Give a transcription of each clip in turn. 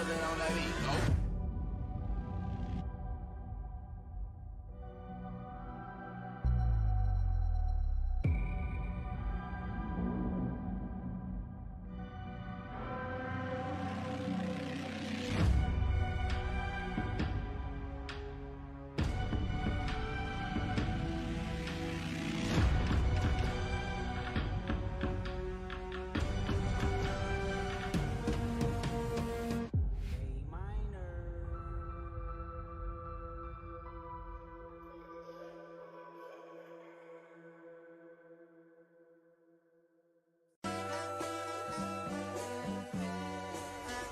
Put it on that beat, go.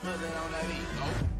Put it on that beat, go.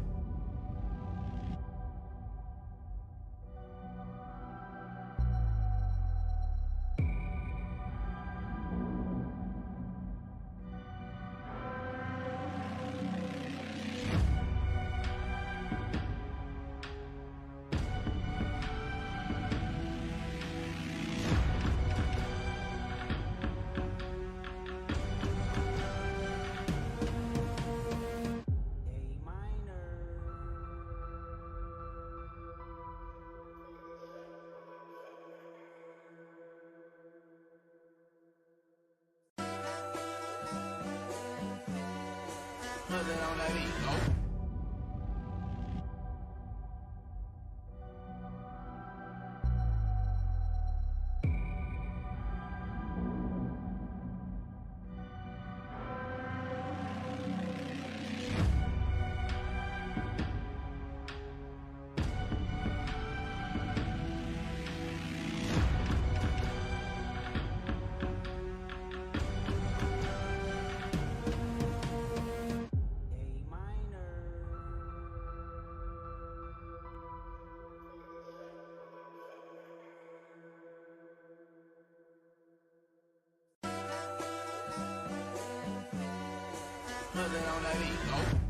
Put it on that beat, go. Put it on that beat, go.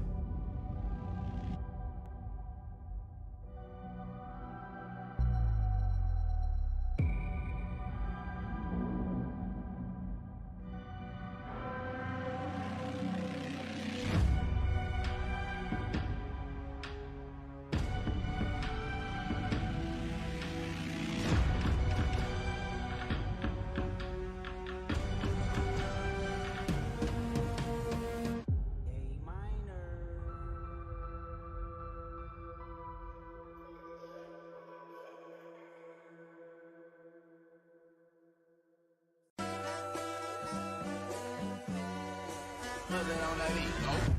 Put it on that beat, go.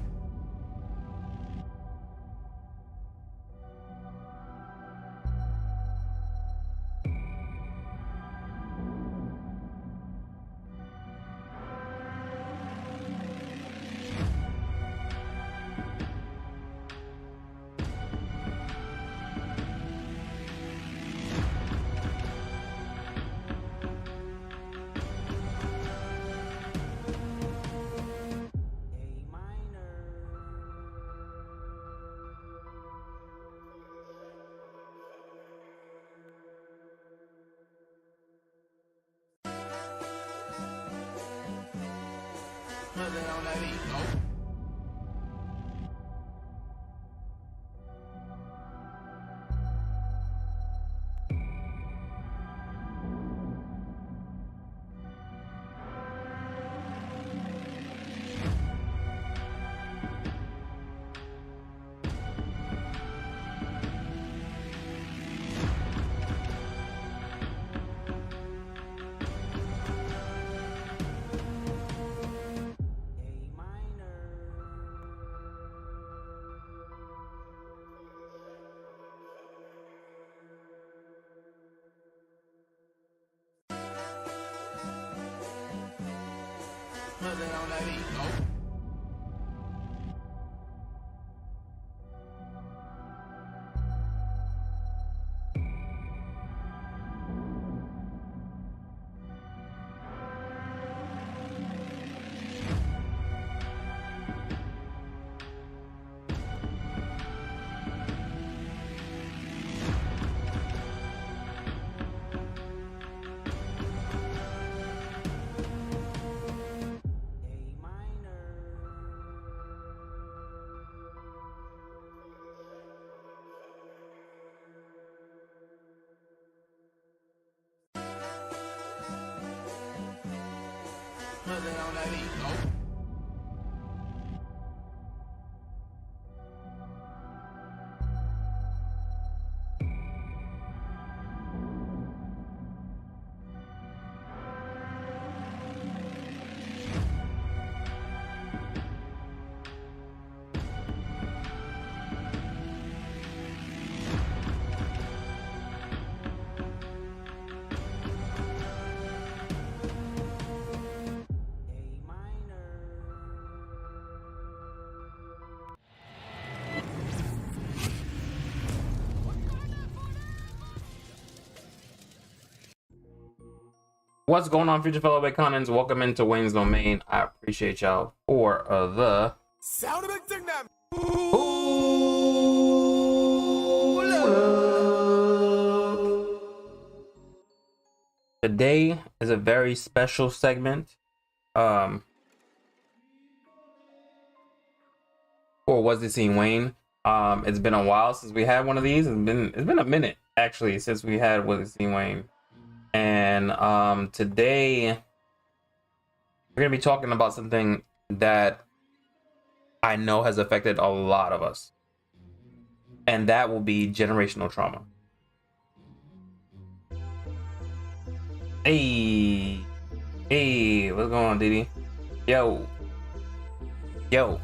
A minor. it on that beat. Oh. What's going on, future fellow Baconans? Welcome into Wayne's Domain. I appreciate y'all for the Sound of it, them. Today is a very special segment. For Was It Seen Wayne? It's been a while since we had one of these. It's been a minute actually since we had Was It Seen Wayne. And today we're gonna be talking about something that I know has affected a lot of us, and that will be generational trauma. Hey, what's going on, Didi? Yo. Yo.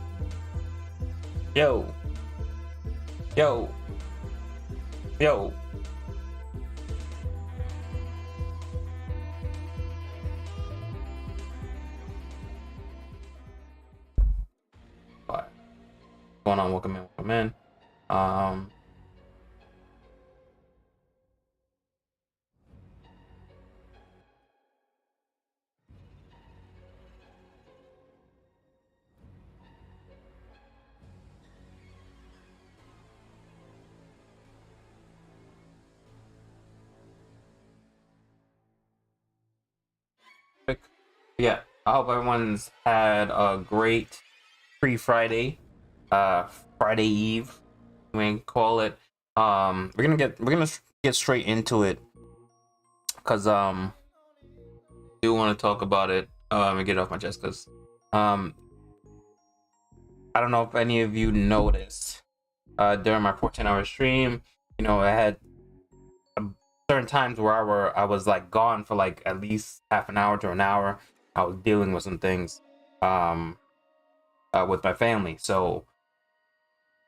What's going on? Welcome in. Yeah, I hope everyone's had a great pre-Friday, Friday Eve, we can call it. We're gonna get straight into it, cause I do want to talk about it and get it off my chest, cause I don't know if any of you noticed during my 14-hour stream, you know, I had certain times where I was like gone for like at least half an hour to an hour. I was dealing with some things with my family. So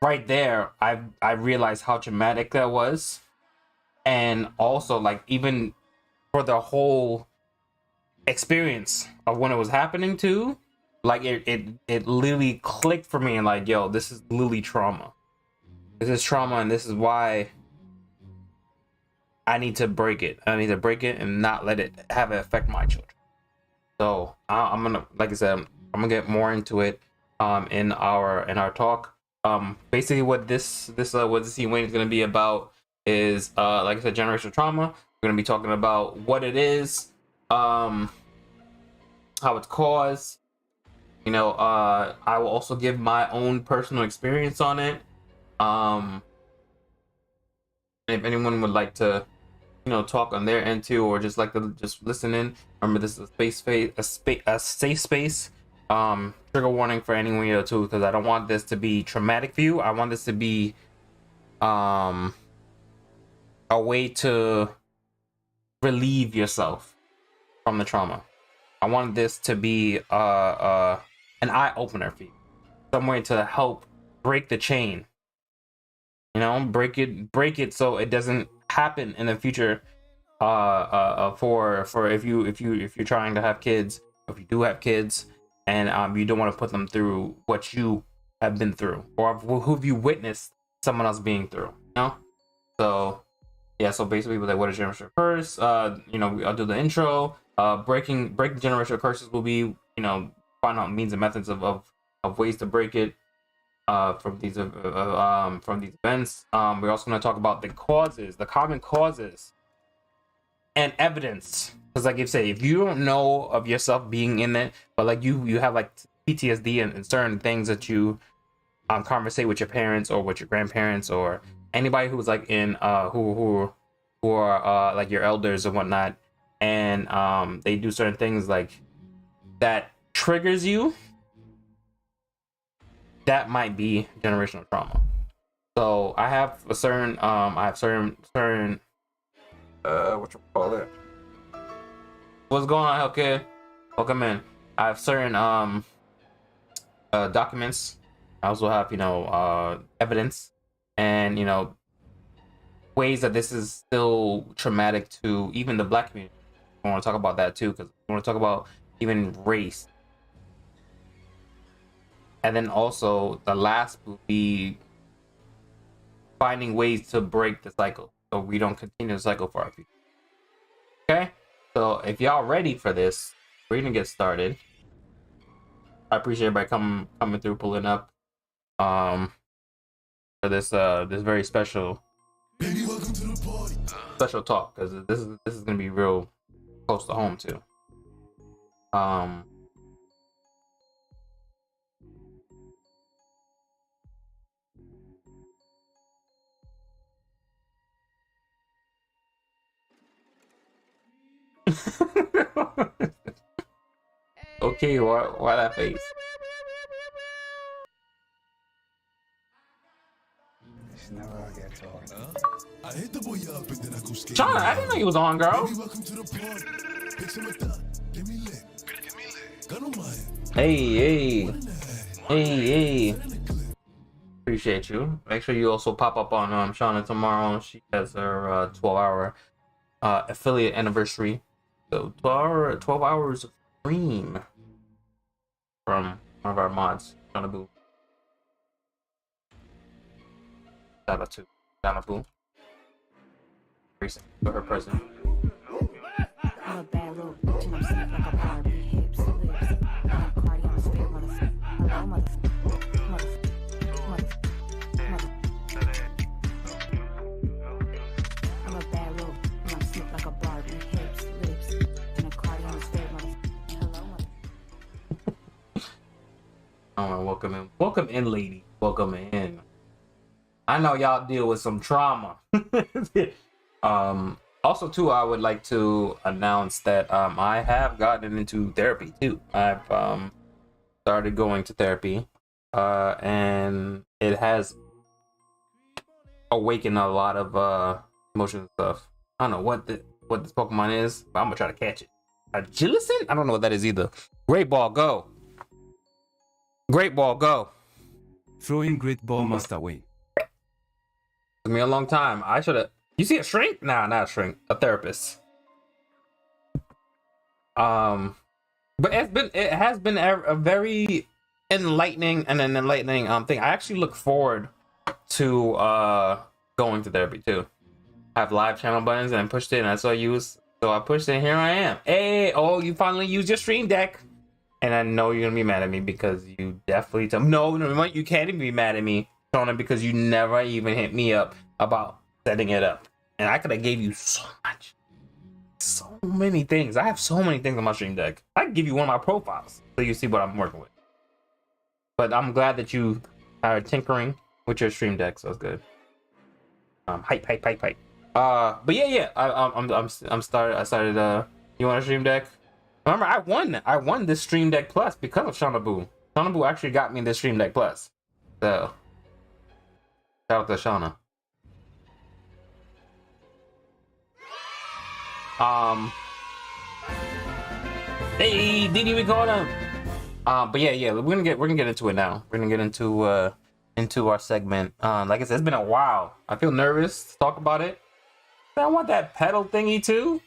right there, I realized how traumatic that was. And also, like, even for the whole experience of when it was happening too, like it literally clicked for me, and like, yo, this is literally trauma. This is trauma, and this is why I need to break it. I need to break it and not let it have it affect my children. So I'm gonna, like I said, I'm gonna get more into it in our talk. Basically what this What the Scene Wayne is gonna be about is like I said, generational trauma. We're gonna be talking about what it is, how it's caused. You know, I will also give my own personal experience on it. If anyone would like to, you know, talk on their end too, or just like to just listen in, remember this is a safe space. Trigger warning for anyone, you know, too, because I don't want this to be traumatic for you. I want this to be a way to relieve yourself from the trauma. I want this to be an eye opener for you, some way to help break the chain, you know, break it so it doesn't happen in the future. For if you're trying to have kids, if you do have kids, and you don't want to put them through what you have been through, or who have you witnessed someone else being through, you know? So yeah, so basically with like, what is generational curse? You know, I'll do the intro. Breaking generational curses will be, you know, find out means and methods of ways to break it from these events. We're also going to talk about the common causes and evidence, because like you say, if you don't know of yourself being in it, but like you have like PTSD and certain things that you conversate with your parents or with your grandparents or anybody who's like in who are like your elders or whatnot, and they do certain things like that triggers you, that might be generational trauma. So I have a certain what you call it? What's going on, healthcare? Welcome in. I have certain documents. I also have, you know, evidence and, you know, ways that this is still traumatic to even the Black community. I want to talk about that too, because I want to talk about even race. And then also the last will be finding ways to break the cycle so we don't continue the cycle for our future. Okay, so if y'all ready for this, we're gonna get started. I appreciate everybody coming through, pulling up for this this very special talk, because this is gonna be real close to home too. Okay, why that face? Shauna, I didn't know you was on, girl. Hey. Appreciate you. Make sure you also pop up on Shauna tomorrow. She has her 12-hour affiliate anniversary. So 12 hours of stream from one of our mods, Shauna Boo. Shout out to Shauna Boo. For her present. I'm a bad little bitch and I'm sitting like a Barbie, hips, lips. I'm Cardi on the spit, hello, I'm a bad little and I'm sitting like a Barbie, hips, lips. And I'm Cardi on the spit, hello, Oh, welcome in, lady. Welcome in. I know y'all deal with some trauma. Also too, I would like to announce that I have gotten into therapy too. I've started going to therapy, and it has awakened a lot of emotional stuff. I don't know what this Pokemon is, but I'm gonna try to catch it. Agilison? I don't know what that is either. Great Ball, go! Great Ball, go! Throwing Great Ball Master Wayne. Took me a long time. I should have. You see a shrink? Nah, not a shrink. A therapist. But it has been a very enlightening thing. I actually look forward to going to therapy too. I have live channel buttons and I pushed it and I pushed it and here I am. Hey, oh, you finally used your stream deck. And I know you're gonna be mad at me because you definitely no, you can't even be mad at me, Shona, because you never even hit me up about setting it up. And I could have gave you so many things. I have so many things on my stream deck. I can give you one of my profiles so you see what I'm working with. But I'm glad that you are tinkering with your stream deck, so it's good. Hype. But yeah. I started. You want a stream deck? Remember, I won this stream deck plus because of Shauna Boo. Shauna Boo actually got me this stream deck plus. So shout out to Shauna. Hey, Didi, we called him. But yeah, we're gonna get into it now. We're gonna get into our segment. Like I said, it's been a while. I feel nervous to talk about it. I want that pedal thingy too.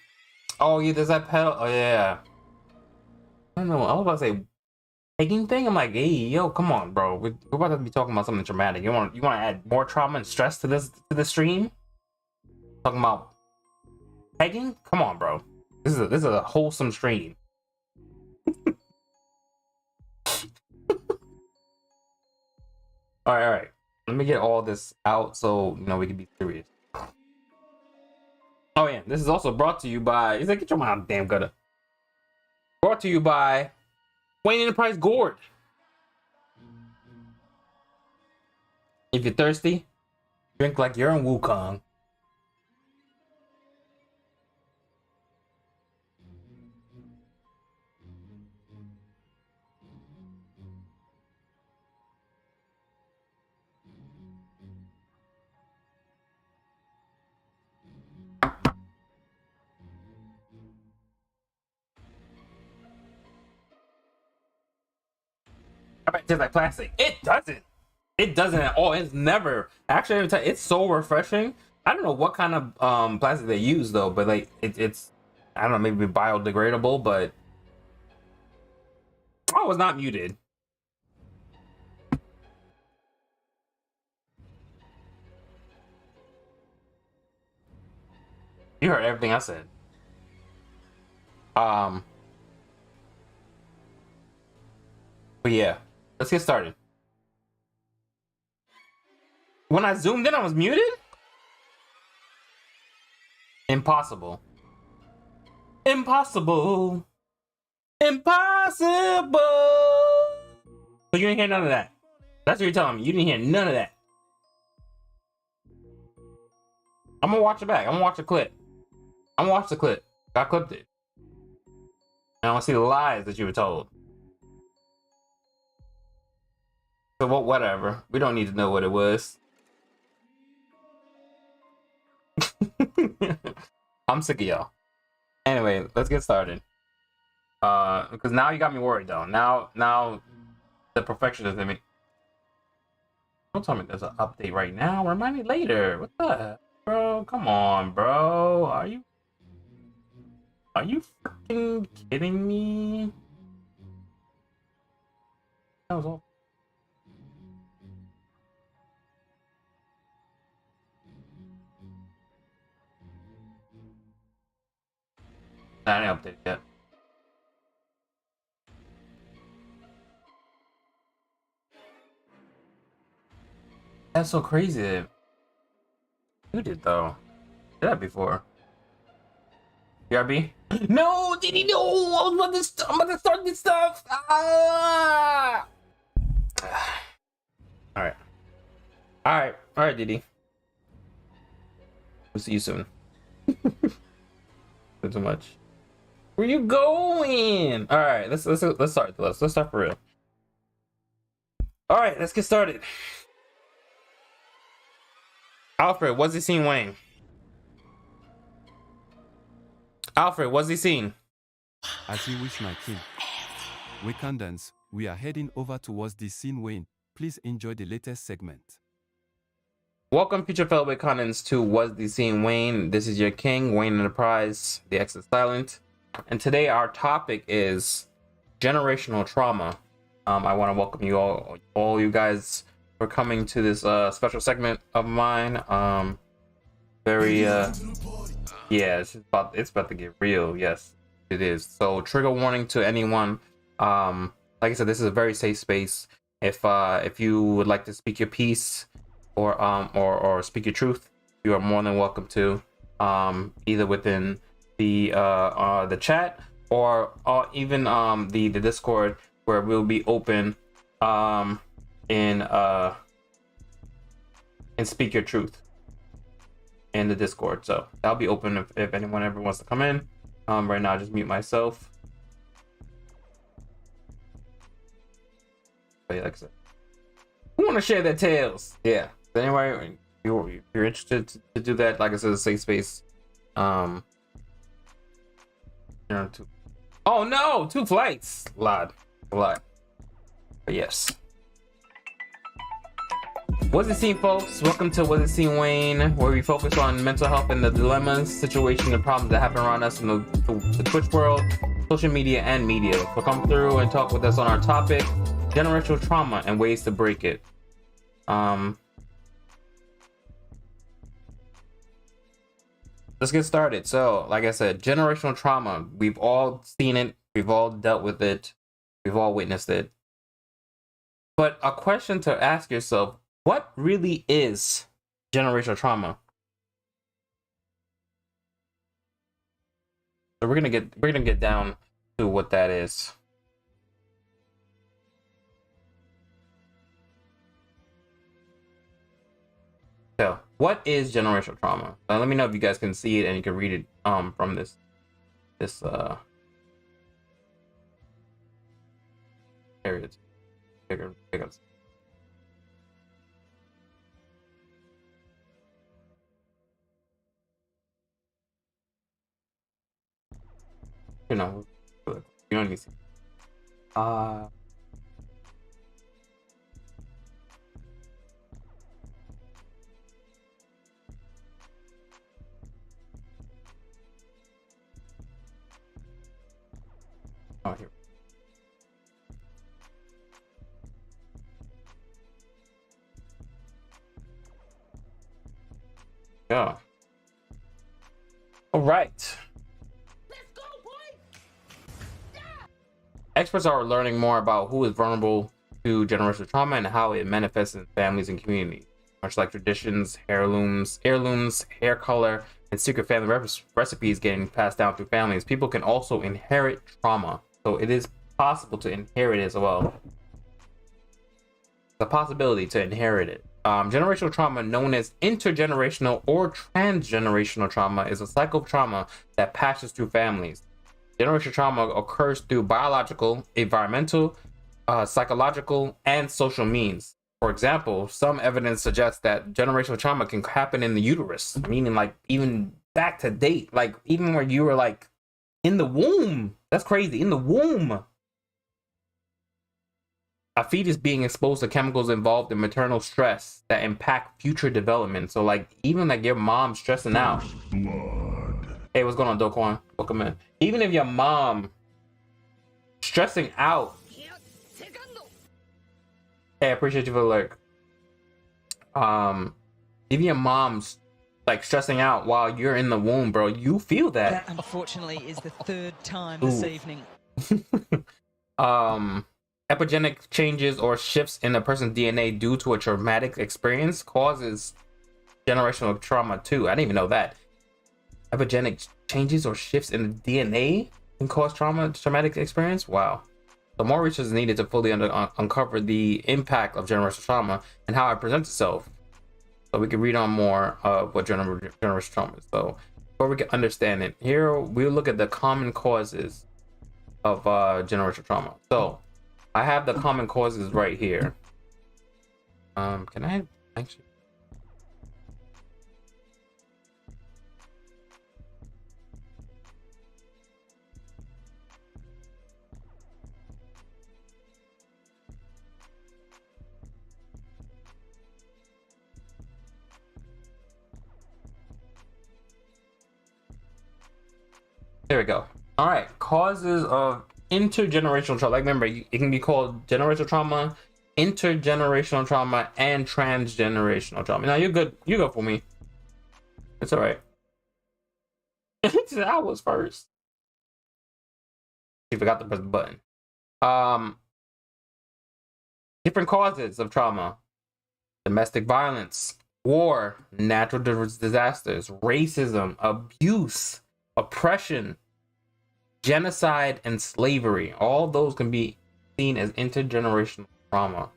Oh yeah, there's that pedal. Oh yeah. I don't know. I was about to say pegging thing. I'm like, hey, yo, come on, bro. We're about to be talking about something traumatic. You want to add more trauma and stress to the stream? Talking about pegging? Come on, bro. This is a wholesome stream. All right. Let me get all this out so we can be serious. Oh yeah, this is also brought to you by. He's like, get your mom damn gutter. Brought to you by WaynexEnterprise Gourd. If you're thirsty, drink like you're in Wukong. tastes like plastic. It doesn't. It doesn't at all. It's never. Actually, every time, it's so refreshing. I don't know what kind of plastic they use though, but like it's I don't know, maybe biodegradable, but I was not muted. You heard everything I said. But yeah, let's get started. When I zoomed in, I was muted? Impossible. Impossible. Impossible. So you didn't hear none of that. That's what you're telling me. You didn't hear none of that. I'm gonna watch it back. I'm gonna watch the clip. I'm gonna watch the clip. I clipped it. And I wanna see the lies that you were told. So whatever. We don't need to know what it was. I'm sick of y'all. Anyway, let's get started. Because now you got me worried though. Now the perfectionist in me. Don't tell me there's an update right now. Remind me later. What the heck, bro? Come on, bro. Are you freaking kidding me? That was all. I didn't update it yet. That's so crazy. Who did though? Did that before? BRB? No, did he know? I'm about to start this stuff. Ah! All right, Diddy. We'll see you soon. Not too much. Where you going? All right, let's start. Let's start for real. All right, let's get started. Alfred, what's he seen, Wayne? Alfred, what's he seen? As you wish, my king. Wakandans, we are heading over towards the scene, Wayne. Please enjoy the latest segment. Welcome, future fellow Wakandans, to What's the Scene, Wayne. This is your king, WaynexEnterprise, the X is silent. And today our topic is generational trauma. I want to welcome you all you guys for coming to this special segment of mine. Yeah, it's about to get real. Yes, it is. So trigger warning to anyone. Like I said, this is a very safe space. If you would like to speak your piece or speak your truth, you are more than welcome to, either within the chat or even the Discord, where we'll be open and speak your truth in the Discord. So I'll be open if anyone ever wants to come in. Right now, I just mute myself. But yeah, like I said, who want to share their tales? Yeah. So anyway, if you're interested to do that, like I said, a safe space. Oh no, 2 flights. A lot. But yes. What's it seen, folks? Welcome to What's it seen, Wayne, where we focus on mental health and the dilemmas, situations, and problems that happen around us in the Twitch world, social media, and media. So come through and talk with us on our topic, generational trauma and ways to break it. Let's get started. So, like I said, generational trauma. We've all seen it. We've all dealt with it. We've all witnessed it. But a question to ask yourself: what really is generational trauma? So we're gonna get down to what that is. So, what is generational trauma? Let me know if you guys can see it and you can read it from this area. Bigger. You know, you don't need to see. Yeah. All right. Experts are learning more about who is vulnerable to generational trauma and how it manifests in families and communities. Much like traditions, heirlooms, hair color, and secret family recipes getting passed down through families, people can also inherit trauma. So it is possible to inherit it as well. The possibility to inherit it. Generational trauma, known as intergenerational or transgenerational trauma, is a cycle of trauma that passes through families. Generational trauma occurs through biological, environmental, psychological, and social means. For example, some evidence suggests that generational trauma can happen in the uterus, meaning like even back to date, like even when you were like in the womb. That's crazy. In the womb. A fetus being exposed to chemicals involved in maternal stress that impact future development. So like even like your mom stressing out. Hey, what's going on, Doquan? Welcome in. Even if your mom stressing out. Hey, I appreciate you for like. Even your mom's like stressing out while you're in the womb, bro. You feel that. That unfortunately is the third time this evening. Epigenetic changes or shifts in a person's DNA due to a traumatic experience causes generational trauma too. I didn't even know that. Epigenetic changes or shifts in the DNA can cause traumatic experience. Wow. So more research is needed to fully uncover the impact of generational trauma and how it presents itself. So we can read on more of what generational trauma is. So before we can understand it, here we'll look at the common causes of generational trauma. So I have the common causes right here. Can I actually? There we go. All right, causes of intergenerational trauma. Like, remember, it can be called generational trauma, intergenerational trauma, and transgenerational trauma. Now you're good. You go for me. It's all right. I was first. You forgot to press the button. Different causes of trauma: domestic violence, war, natural disasters, racism, abuse, oppression, genocide, and slavery. All those can be seen as intergenerational trauma.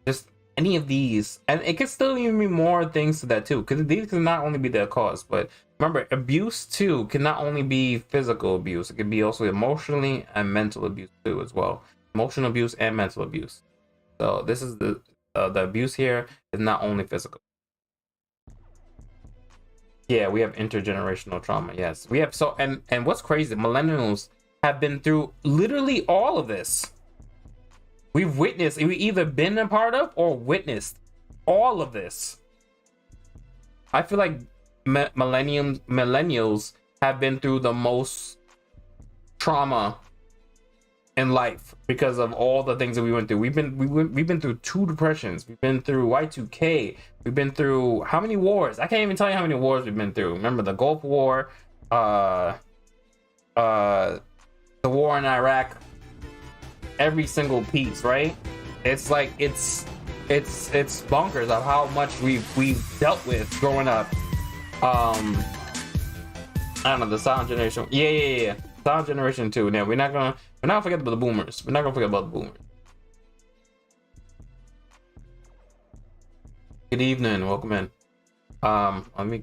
Just any of these, and it can still even be more things to that too, because these can not only be their cause, but remember, abuse too can not only be physical abuse, it can be also emotionally and mental abuse too as well. Emotional abuse and mental abuse. So this is the abuse here is not only physical. Yeah, we have intergenerational trauma. Yes, we have. So and what's crazy, millennials have been through literally all of this. We've witnessed, we either been a part of or witnessed all of this. I feel like millennials have been through the most trauma in life because of all the things that we went through. We've been through 2 depressions. We've been through Y2K. We've been through how many wars? I can't even tell you how many wars we've been through. Remember the Gulf War, the war in Iraq. Every single piece, right? It's like it's bonkers of how much we've dealt with growing up. I don't know, the silent generation. Yeah. Silent generation too. Now we're not gonna forget about the boomers. We're not gonna forget about the boomers. Good evening, welcome in. Let me.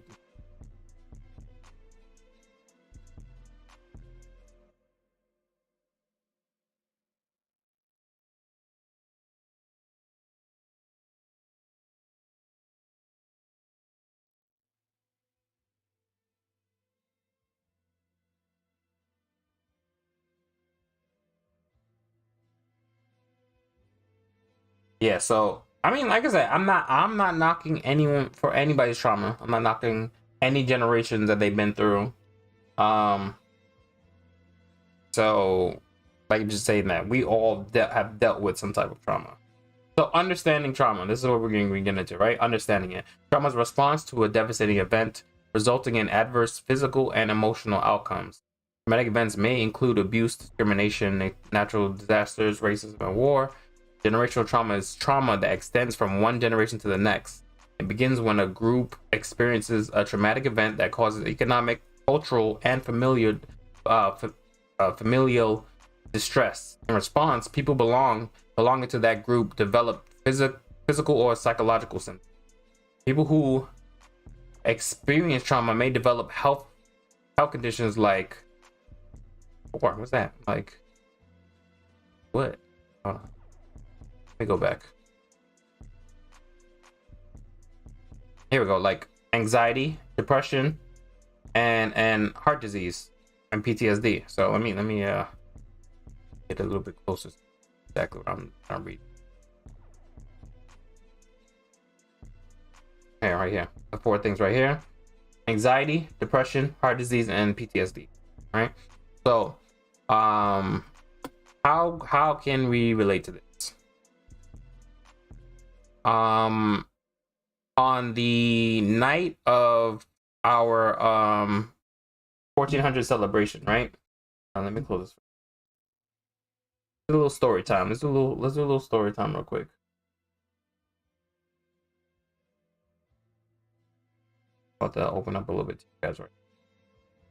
Yeah, so I mean, like I said, I'm not knocking anyone for anybody's trauma. I'm not knocking any generations that they've been through. So like just saying that we all have dealt with some type of trauma. So understanding trauma. This is what we're going to get into, right? Understanding it. Trauma is a response to a devastating event resulting in adverse physical and emotional outcomes. Traumatic events may include abuse, discrimination, natural disasters, racism, and war. Generational trauma is trauma that extends from one generation to the next. It begins when a group experiences a traumatic event that causes economic, cultural, and familial distress. In response, people belonging to that group develop physical or psychological symptoms. People who experience trauma may develop health conditions like what's that? Like what? Hold on. Let me go back. Here we go. Like anxiety, depression, and heart disease and PTSD. So let me get a little bit closer to exactly what I'm trying to read. Okay, right here. The 4 things right here: anxiety, depression, heart disease, and PTSD. Right. So, how can we relate to this? On the night of our 1400 celebration, right? Let me close this. A little story time. Let's do a little story time real quick. About to open up a little bit to you guys right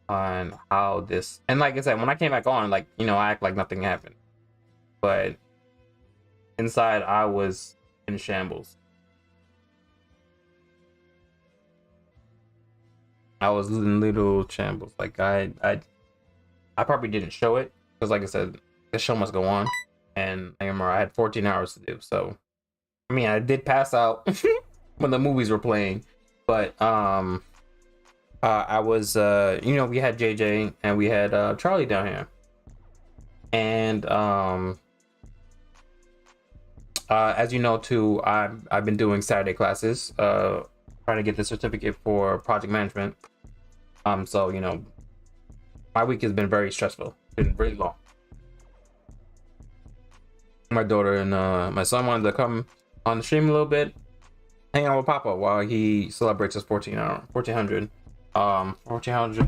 on how this, and like I said, when I came back on, like, you know, I act like nothing happened, but inside I was in shambles. I was in little shambles. Like I probably didn't show it because, like I said, the show must go on, and I remember I had 14 hours to do. So, I mean, I did pass out when the movies were playing, but I was you know, we had JJ and we had Charlie down here, and as you know too, I've been doing Saturday classes, trying to get the certificate for project management. So, you know, my week has been very stressful. It's been really long. My daughter and my son wanted to come on the stream a little bit, hang out with Papa while he celebrates his 1400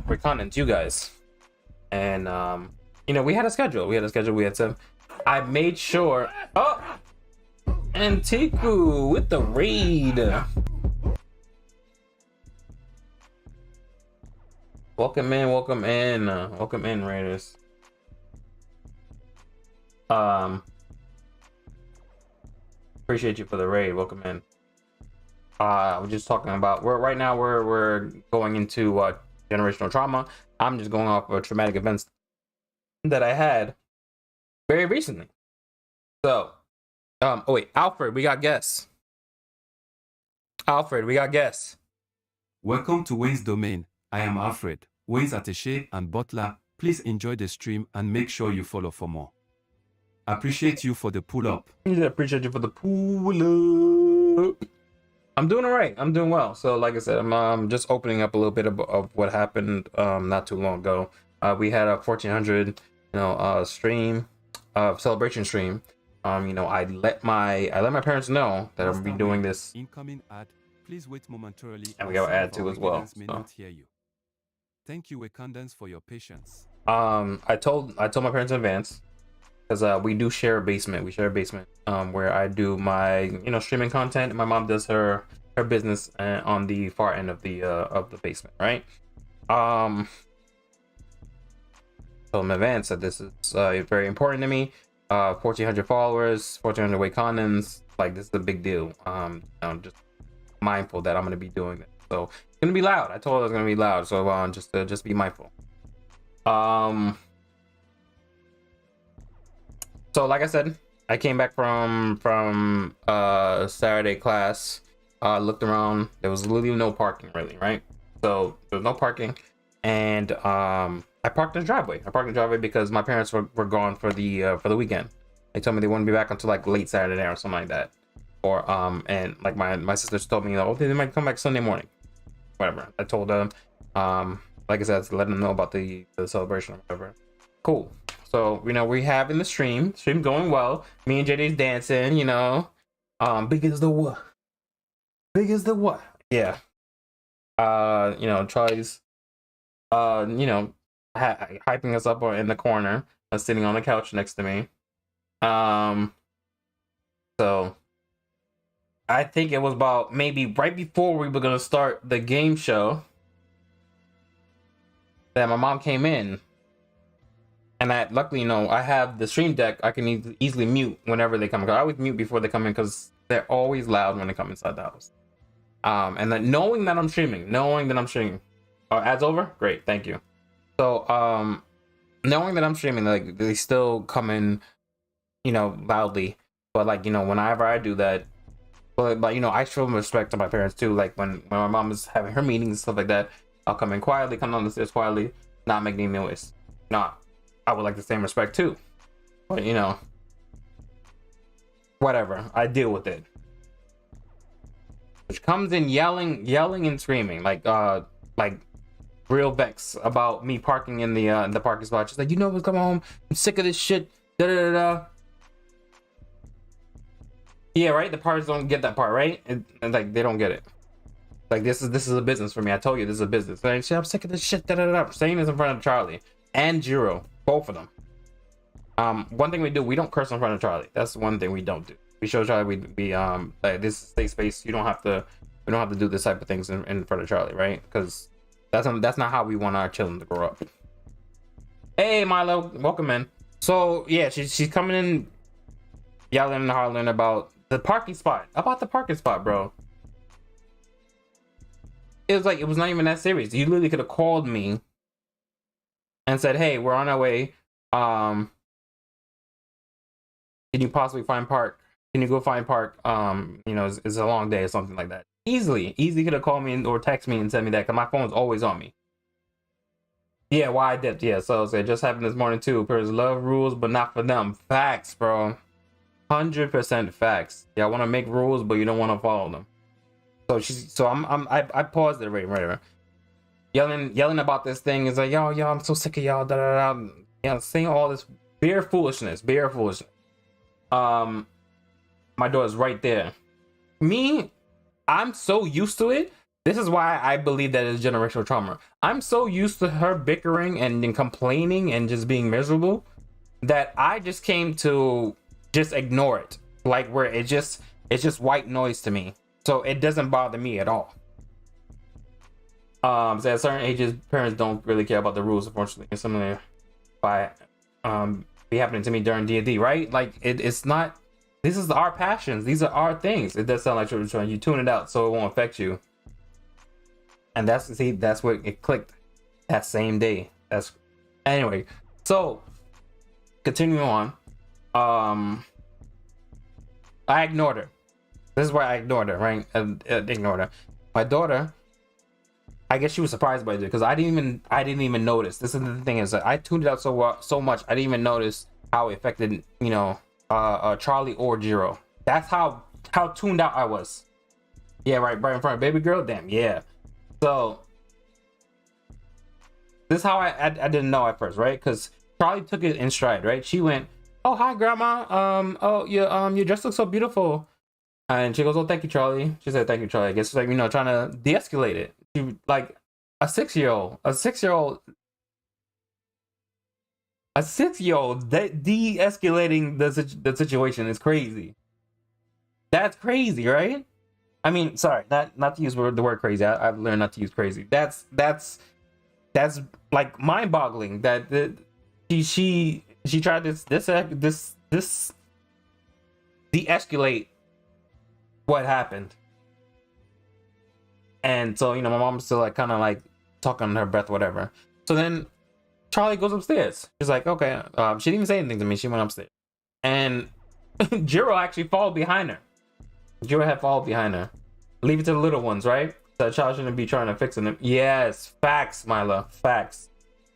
reconnaissance, you guys. And you know, we had a schedule. We had to. I made sure. Oh, and Tiku with the raid. Welcome in, Raiders. Appreciate you for the raid. Welcome in. We're just talking about right now we're going into generational trauma. I'm just going off of traumatic events that I had very recently. So, oh wait, Alfred, we got guests. Welcome to Wayne's Domain. I am Alfred, Wayne's attaché and butler. Please enjoy the stream and make sure you follow for more. Appreciate you for the pull up. Yeah, appreciate you for the pull up. I'm doing all right. I'm doing well. So, like I said, I'm just opening up a little bit of what happened not too long ago. We had a 1400, stream, celebration stream. You know, I let my parents know that I'm gonna be doing this. Incoming ad. Please wait momentarily. And we got ad too as well. May not hear you. Thank you, Wakandans, for your patience. I told my parents in advance, because we do share a basement. We share a basement where I do my streaming content, and my mom does her business on the far end of the basement, right? So in advance that this is very important to me. 1400 followers, 1400 Wakandans, like this is a big deal. I'm just mindful that I'm gonna be doing it, so it's gonna be loud. I told her it's gonna be loud, so just be mindful. So like I said, I came back from Saturday class, looked around. There was literally no parking, really, right? So there was no parking, and I parked in the driveway. Because my parents were gone for the weekend. They told me they wouldn't be back until like late Saturday or something like that. Or and like my sisters told me, oh, they might come back Sunday morning. Whatever. I told them, like I said, to let them know about the celebration or whatever. Cool. So, we having the stream going well. Me and JD's dancing, Big as the what? Big as the what? Yeah. You know, Charlie's you know, hyping us up in the corner, sitting on the couch next to me. So I think it was about maybe right before we were gonna start the game show that my mom came in, and I luckily, you know, I have the stream deck. I can easily mute whenever they come. I always mute before they come in because they're always loud when they come inside the house. And then knowing that I'm streaming, ads over, great, thank you. So knowing that I'm streaming, like they still come in, you know, loudly. But like, you know, whenever I do that, but you know, I show respect to my parents too. Like when my mom is having her meetings and stuff like that, I'll come in quietly, come down the stairs quietly, not make any noise. Not, I would like the same respect too. But you know, whatever, I deal with it. Which comes in yelling and screaming, like real vex about me parking in the parking spot. She's like, you know what's coming home? I'm sick of this shit. Da da da. Yeah, right. The parents don't get that part, right? And like they don't get it. Like this is a business for me. I told you this is a business. Like, I'm sick of this shit. Da da da. I'm saying this in front of Charlie and Jiro, both of them. One thing we do, we don't curse in front of Charlie. That's one thing we don't do. We show Charlie we like this is safe space. We don't have to do this type of things in front of Charlie, right? Because that's not how we want our children to grow up. Hey Milo, welcome in. So yeah, she's coming in yelling and hollering about the parking spot. Bro. It was like, it was not even that serious. You literally could have called me and said, hey, we're on our way. Can you possibly find park? Can you go find park? You know, it's a long day or something like that. Easily could have called me or text me and sent me that, because my phone's always on me. Yeah, why I dipped. Yeah, so it just happened this morning too. Parents love rules, but not for them. Facts, bro. 100% facts. Yeah, I want to make rules, but you don't want to follow them. So I paused it right. Yelling about this thing is like, yo, I'm so sick of y'all. Da da da. Yeah, saying all this bare foolishness. My daughter's right there. Me, I'm so used to it. This is why I believe that it's generational trauma. I'm so used to her bickering and complaining and just being miserable that I just came to just ignore it. Like where it's just white noise to me. So it doesn't bother me at all. So at certain ages, parents don't really care about the rules, unfortunately. And something by be happening to me during D&D, right? Like it's not. This is our passions. These are our things. It does sound like you're trying. You tune it out so it won't affect you. And that's what it clicked that same day. That's anyway. So continuing on, I ignored her. This is why I ignored her, right? Ignored her. My daughter, I guess she was surprised by it because I didn't even notice. This is the thing, is that I tuned it out so much I didn't even notice how it affected, you know, Charlie or Jiro. That's how tuned out I was. Yeah, right in front of baby girl. Damn, yeah. So this is how I didn't know at first, right? Because Charlie took it in stride, right? She went, "Oh, hi, grandma. Oh, your dress looks so beautiful." And she goes, "Oh, thank you, Charlie." She said, "Thank you, Charlie." I guess she's like, you know, trying to de-escalate it. She, like a six-year-old de-escalating the situation is crazy. That's crazy, right? I mean, sorry, not to use the word crazy. I've learned not to use crazy. That's like mind-boggling that she tried this de-escalate what happened. And so, you know, my mom's still like kind of like talking under her breath, whatever. So then Charlie goes upstairs. She's like, okay. She didn't even say anything to me. She went upstairs. And Jiro actually followed behind her. Jiro had followed behind her. Leave it to the little ones, right? The child shouldn't be trying to fix them. Yes, facts, Mila. Facts.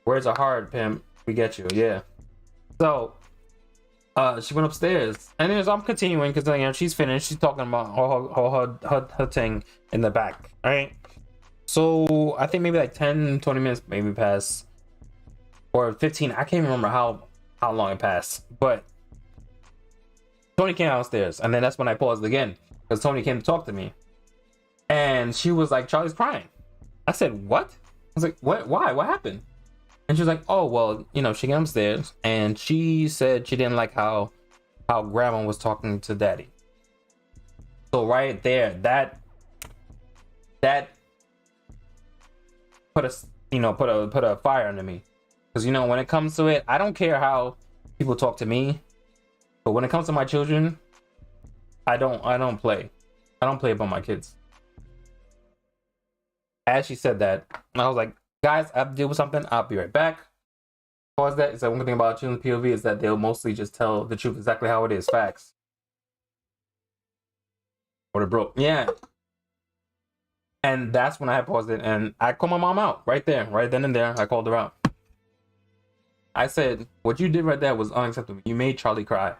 Words are hard, pimp. We get you, yeah. So she went upstairs, and as I'm continuing, because you know she's finished, she's talking about all her thing in the back, right? So I think maybe like 10-20 minutes maybe passed, or 15. I can't remember how long it passed, but Tony came downstairs, and then that's when I paused again because Tony came to talk to me, and she was like, "Charlie's crying." I said, "What?" I was like, "What? Why? What happened?" And she was like, "Oh, well, you know, she came upstairs and she said she didn't like how grandma was talking to daddy." So right there, that put a fire under me, because you know, when it comes to it, I don't care how people talk to me, but when it comes to my children, I don't play about my kids. As she said that, I was like, "Guys, I have to deal with something. I'll be right back." Pause that. Is that one thing about children's POV is that they'll mostly just tell the truth exactly how it is, facts. Or the broke, yeah. And that's when I had paused it, and I called my mom out right there, right then and there. I called her out. I said, "What you did right there was unacceptable. You made Charlie cry,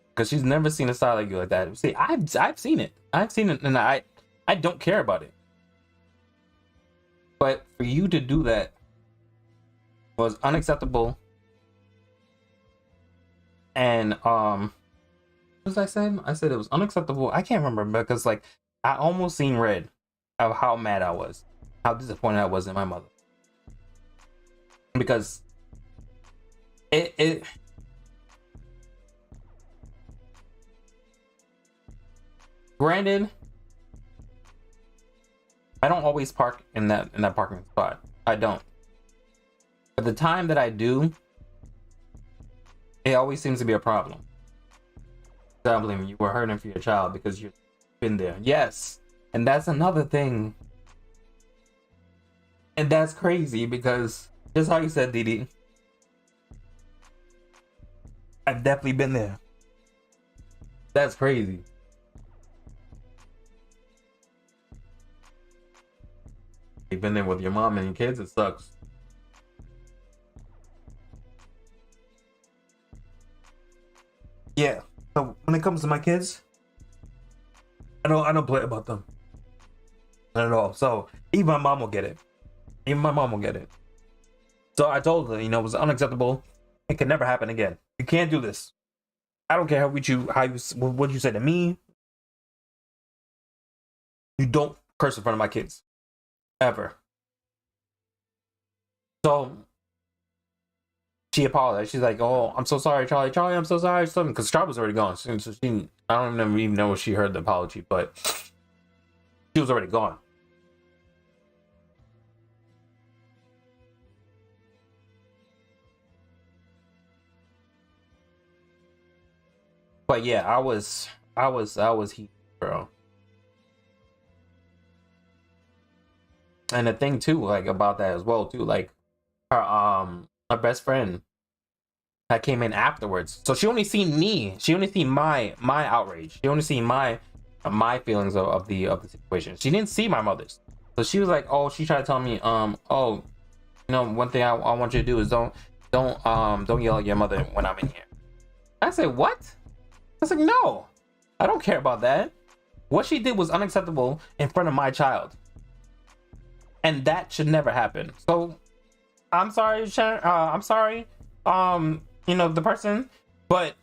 because she's never seen a side like you like that." See, I've seen it, and I don't care about it. But for you to do that was unacceptable. And what was I said? I said it was unacceptable. I can't remember, because like I almost seen red of how mad I was, how disappointed I was in my mother, because it granted, I don't always park in that parking spot. I don't. But the time that I do, it always seems to be a problem. God blame you were hurting for your child because you've been there. Yes. And that's another thing. And that's crazy, because just how you said, Didi, I've definitely been there. That's crazy. You've been there with your mom and your kids. It sucks. Yeah. So when it comes to my kids, I don't play about them. Not at all. So even my mom will get it. So I told her, you know, it was unacceptable. It can never happen again. You can't do this. I don't care what you say to me. You don't curse in front of my kids. Ever. So she apologized. She's like, "Oh, I'm so sorry, Charlie. Charlie, I'm so sorry." Something, because Charlie was already gone. So I don't even know if she heard the apology, but she was already gone. But yeah, I was heat, bro. And the thing too, like about that as well too, like her best friend that came in afterwards. So she only seen me. She only seen my outrage. She only seen my feelings of the situation. She didn't see my mother's. So she was like, "Oh," she tried to tell me, "Oh, you know, one thing I want you to do is don't yell at your mother when I'm in here." I said, "What?" I was like, "No, I don't care about that. What she did was unacceptable in front of my child. And that should never happen. So I'm sorry, I'm sorry, you know, the person, but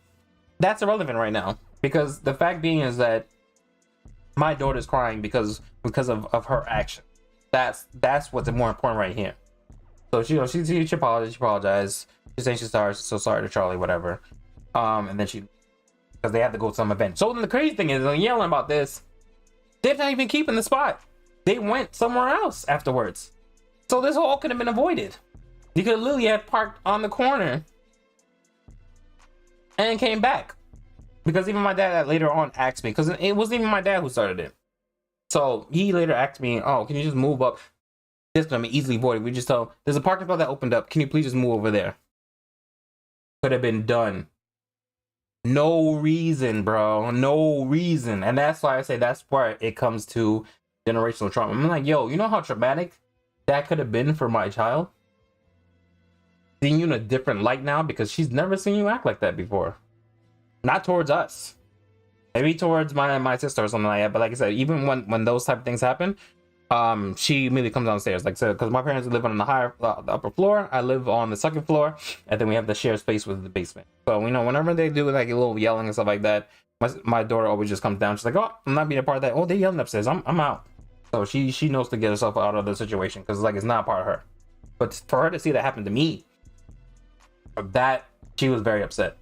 that's irrelevant right now, because the fact being is that my daughter's crying because of her action. That's what's more important right here. So she apologized. She's saying she's so sorry to Charlie, whatever. And then because they have to go to some event. So then the crazy thing is, yelling about this, they're not even keeping the spot. They went somewhere else afterwards. So this all could have been avoided. You could literally have parked on the corner and came back. Because even my dad later on asked me, because it wasn't even my dad who started it. So he later asked me, "Oh, can you just move up? This can be easily avoided. We just tell, there's a parking spot that opened up. Can you please just move over there?" Could have been done. No reason, bro. No reason. And that's why I say that's where it comes to generational trauma. I'm like, yo, you know how traumatic that could have been for my child? Seeing you in a different light now, because she's never seen you act like that before. Not towards us. Maybe towards my sister or something like that. But like I said, even when those type of things happen, she immediately comes downstairs, like I said, because my parents live on the the upper floor. I live on the second floor, and then we have the shared space with the basement. So whenever they do like a little yelling and stuff like that, my daughter always just comes down. She's like, "Oh, I'm not being a part of that. Oh, they're yelling upstairs. I'm out." So she knows to get herself out of the situation because like it's not a part of her. But for her to see that happen to me, that she was very upset,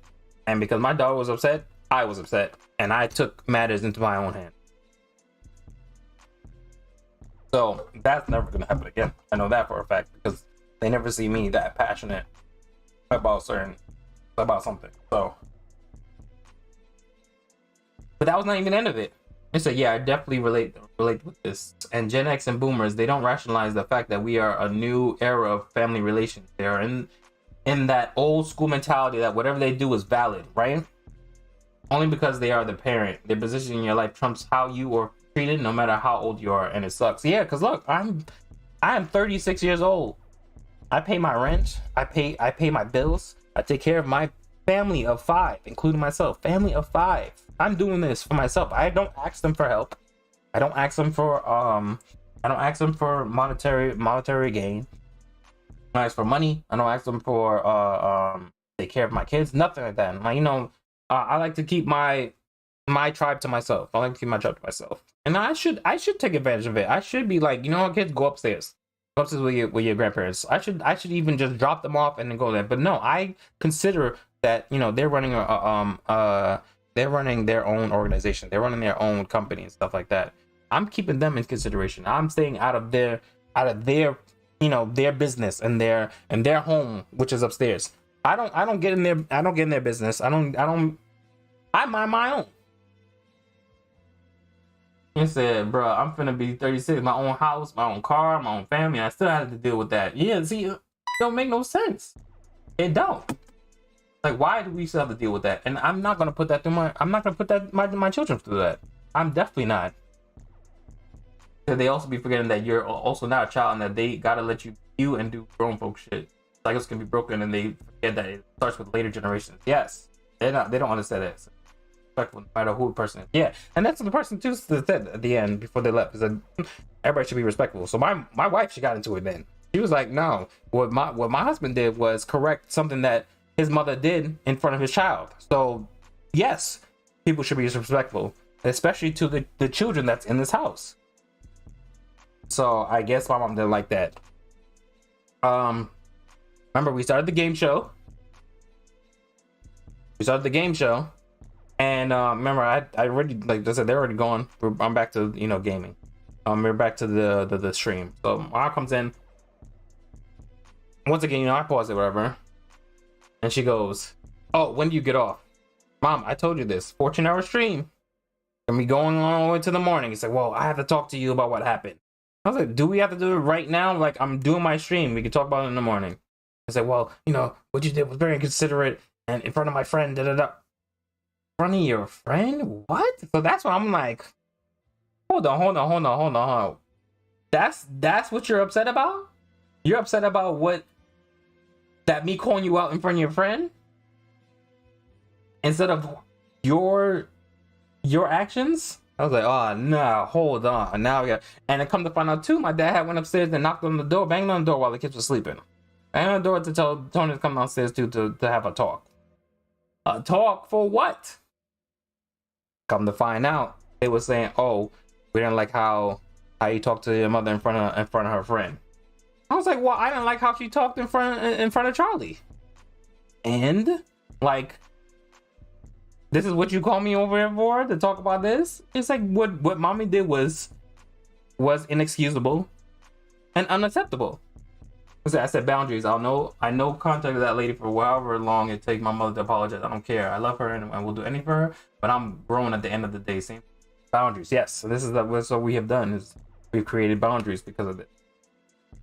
and because my daughter was upset, I was upset, and I took matters into my own hands. So that's never gonna happen again. I know that for a fact because they never see me that passionate about something. So, but that was not even the end of it. I said, yeah, I definitely relate with this. And Gen X and Boomers, they don't rationalize the fact that we are a new era of family relations. They are in that old school mentality that whatever they do is valid, right? Only because they are the parent. Their position in your life trumps how you are treated, no matter how old you are, and it sucks. Yeah, because look, I am 36 years old. I pay my rent. I pay my bills. I take care of my family of 5, including myself. Family of 5. I'm doing this for myself. I don't ask them for help. I don't ask them for monetary gain. I don't ask for money. I don't ask them for take care of my kids. Nothing like that. Like, I like to keep my tribe to myself. I like to keep my tribe to myself. And I should take advantage of it. I should be like, kids, go upstairs. Go upstairs with your grandparents. I should even just drop them off and then go there. But no, I consider that, they're running they're running their own organization. They're running their own company and stuff like that. I'm keeping them in consideration. I'm staying out of their their business and their home, which is upstairs. I don't get in their business. I mind my own. I said, bro, I'm finna be 36, my own house, my own car, my own family. I still had to deal with that. Yeah, see, it don't make no sense. It don't. Like, why do we still have to deal with that? And I'm not gonna put that through my children through that. I'm definitely not. Because they also be forgetting that you're also not a child and that they gotta let you and do grown folk shit. Cycles can be broken and they forget that it starts with later generations. Yes, they don't understand that. No matter who the person is. Yeah, and that's what the person too said at the end before they left. Is that everybody should be respectful. So my wife, she got into it then. She was like, no, what my husband did was correct something that his mother did in front of his child. So yes, people should be respectful, especially to the children that's in this house. So I guess my mom didn't like that. Remember, we started the game show. And remember, I already, like I said, they're already gone. I'm back to gaming. We're back to the stream. So Mom comes in. Once again, I pause it, whatever. And she goes, "Oh, when do you get off?" Mom, I told you this. 14-hour stream. And we going on all the way to the morning. He's like, "Well, I have to talk to you about what happened." I was like, "Do we have to do it right now? Like, I'm doing my stream. We can talk about it in the morning." I said, "Well, what you did was very inconsiderate and in front of my friend, da-da-da." Front of your friend? What? So that's what I'm like, hold on. That's what you're upset about? You're upset about what? That me calling you out in front of your friend? Instead of your actions? I was like, oh no, hold on. Now we got, and it come to find out too, my dad had went upstairs and knocked on the door, banged on the door while the kids were sleeping. Banged on the door to tell Tony to come downstairs too to have a talk. A talk for what? Come to find out, they were saying, "Oh, we didn't like how you talked to your mother in front of her friend." I was like, "Well, I didn't like how she talked in front of Charlie." And like, this is what you call me over here for, to talk about this? It's like what mommy did was inexcusable and unacceptable. I said boundaries. I know contact that lady for however long it takes my mother to apologize. I don't care. I love her and we'll do anything for her. But I'm grown at the end of the day. Same boundaries. Yes. So this is what we have done, is we've created boundaries because of it.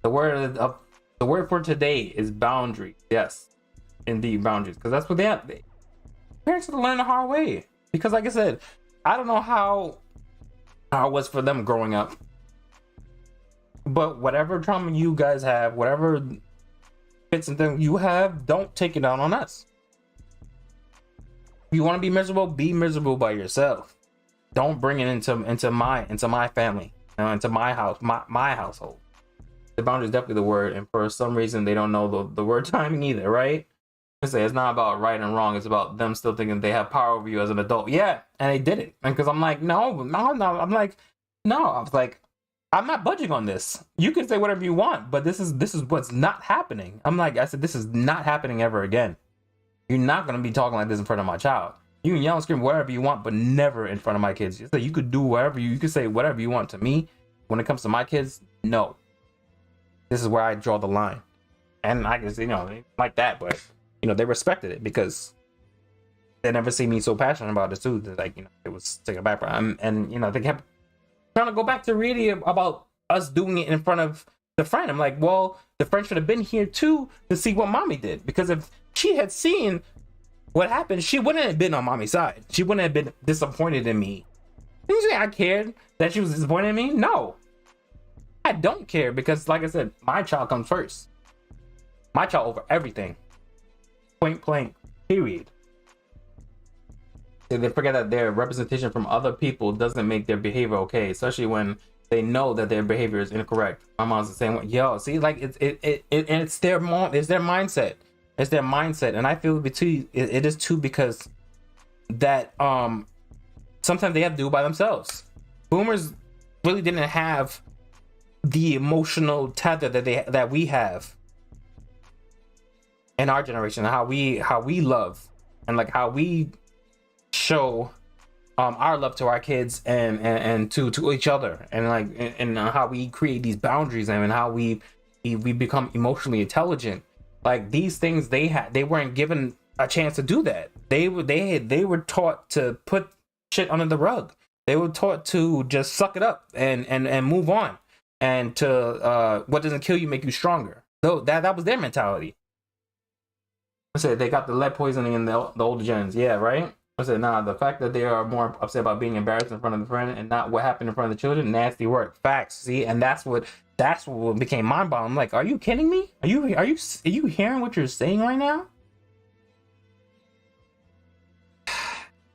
The word for today is boundary. Yes, indeed, boundaries. Because that's what they have. Parents have to learn the hard way. Because like I said, I don't know how it was for them growing up. But whatever trauma you guys have, whatever fits and things you have, don't take it out on us. If you want to be miserable by yourself. Don't bring it into my family. into my house, my household. The boundary is definitely the word, and for some reason they don't know the word timing either, right? I say it's not about right and wrong. It's about them still thinking they have power over you as an adult. Yeah, and they did it. And because I'm like, no. I'm like, no. I was like, I'm not budging on this. You can say whatever you want, but this is what's not happening. I'm like, I said, this is not happening ever again. You're not gonna be talking like this in front of my child. You can yell and scream whatever you want, but never in front of my kids. You could do whatever you could say whatever you want to me. When it comes to my kids, no. This is where I draw the line. And I guess, like that, but they respected it because they never see me so passionate about it too. That, like, it was taken back from, and they kept trying to go back to really about us doing it in front of the friend. I'm like, well, the friend should have been here too to see what mommy did, because if she had seen what happened, she wouldn't have been on mommy's side. She wouldn't have been disappointed in me. Did you say I cared that she was disappointed in me? No, I don't care, because like I said, my child comes first. My child over everything. Point blank, period. They forget that their representation from other people doesn't make their behavior okay, especially when they know that their behavior is incorrect. My mom's the same way. Yo, see, like it's their mindset. It's their mindset, and I feel it is too, because that sometimes they have to do it by themselves. Boomers really didn't have the emotional tether that we have in our generation, how we love, and like how we show our love to our kids and to each other, and like and how we create these boundaries, and how we become emotionally intelligent. Like these things they weren't given a chance to do that. They were taught to put shit under the rug. They were taught to just suck it up and move on, and to what doesn't kill you make you stronger. So that was their mentality. I said they got the lead poisoning in the older gens. Yeah, right? I said, nah, the fact that they are more upset about being embarrassed in front of the friend and not what happened in front of the children, nasty work. Facts. See, and that's what became mind-boggling. I'm like, are you kidding me? Are you hearing what you're saying right now?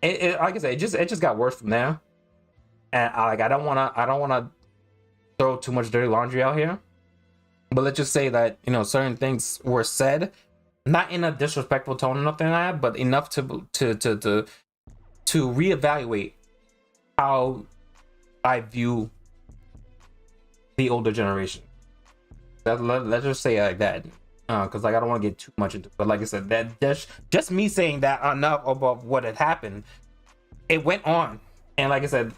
Like I said, it just got worse from there. And I don't wanna throw too much dirty laundry out here. But let's just say that, certain things were said, not in a disrespectful tone or nothing like that, but enough to reevaluate how I view the older generation. Let's just say it like that, because like I don't want to get too much into it. But like I said, that just me saying that enough about what had happened. It went on, and like I said,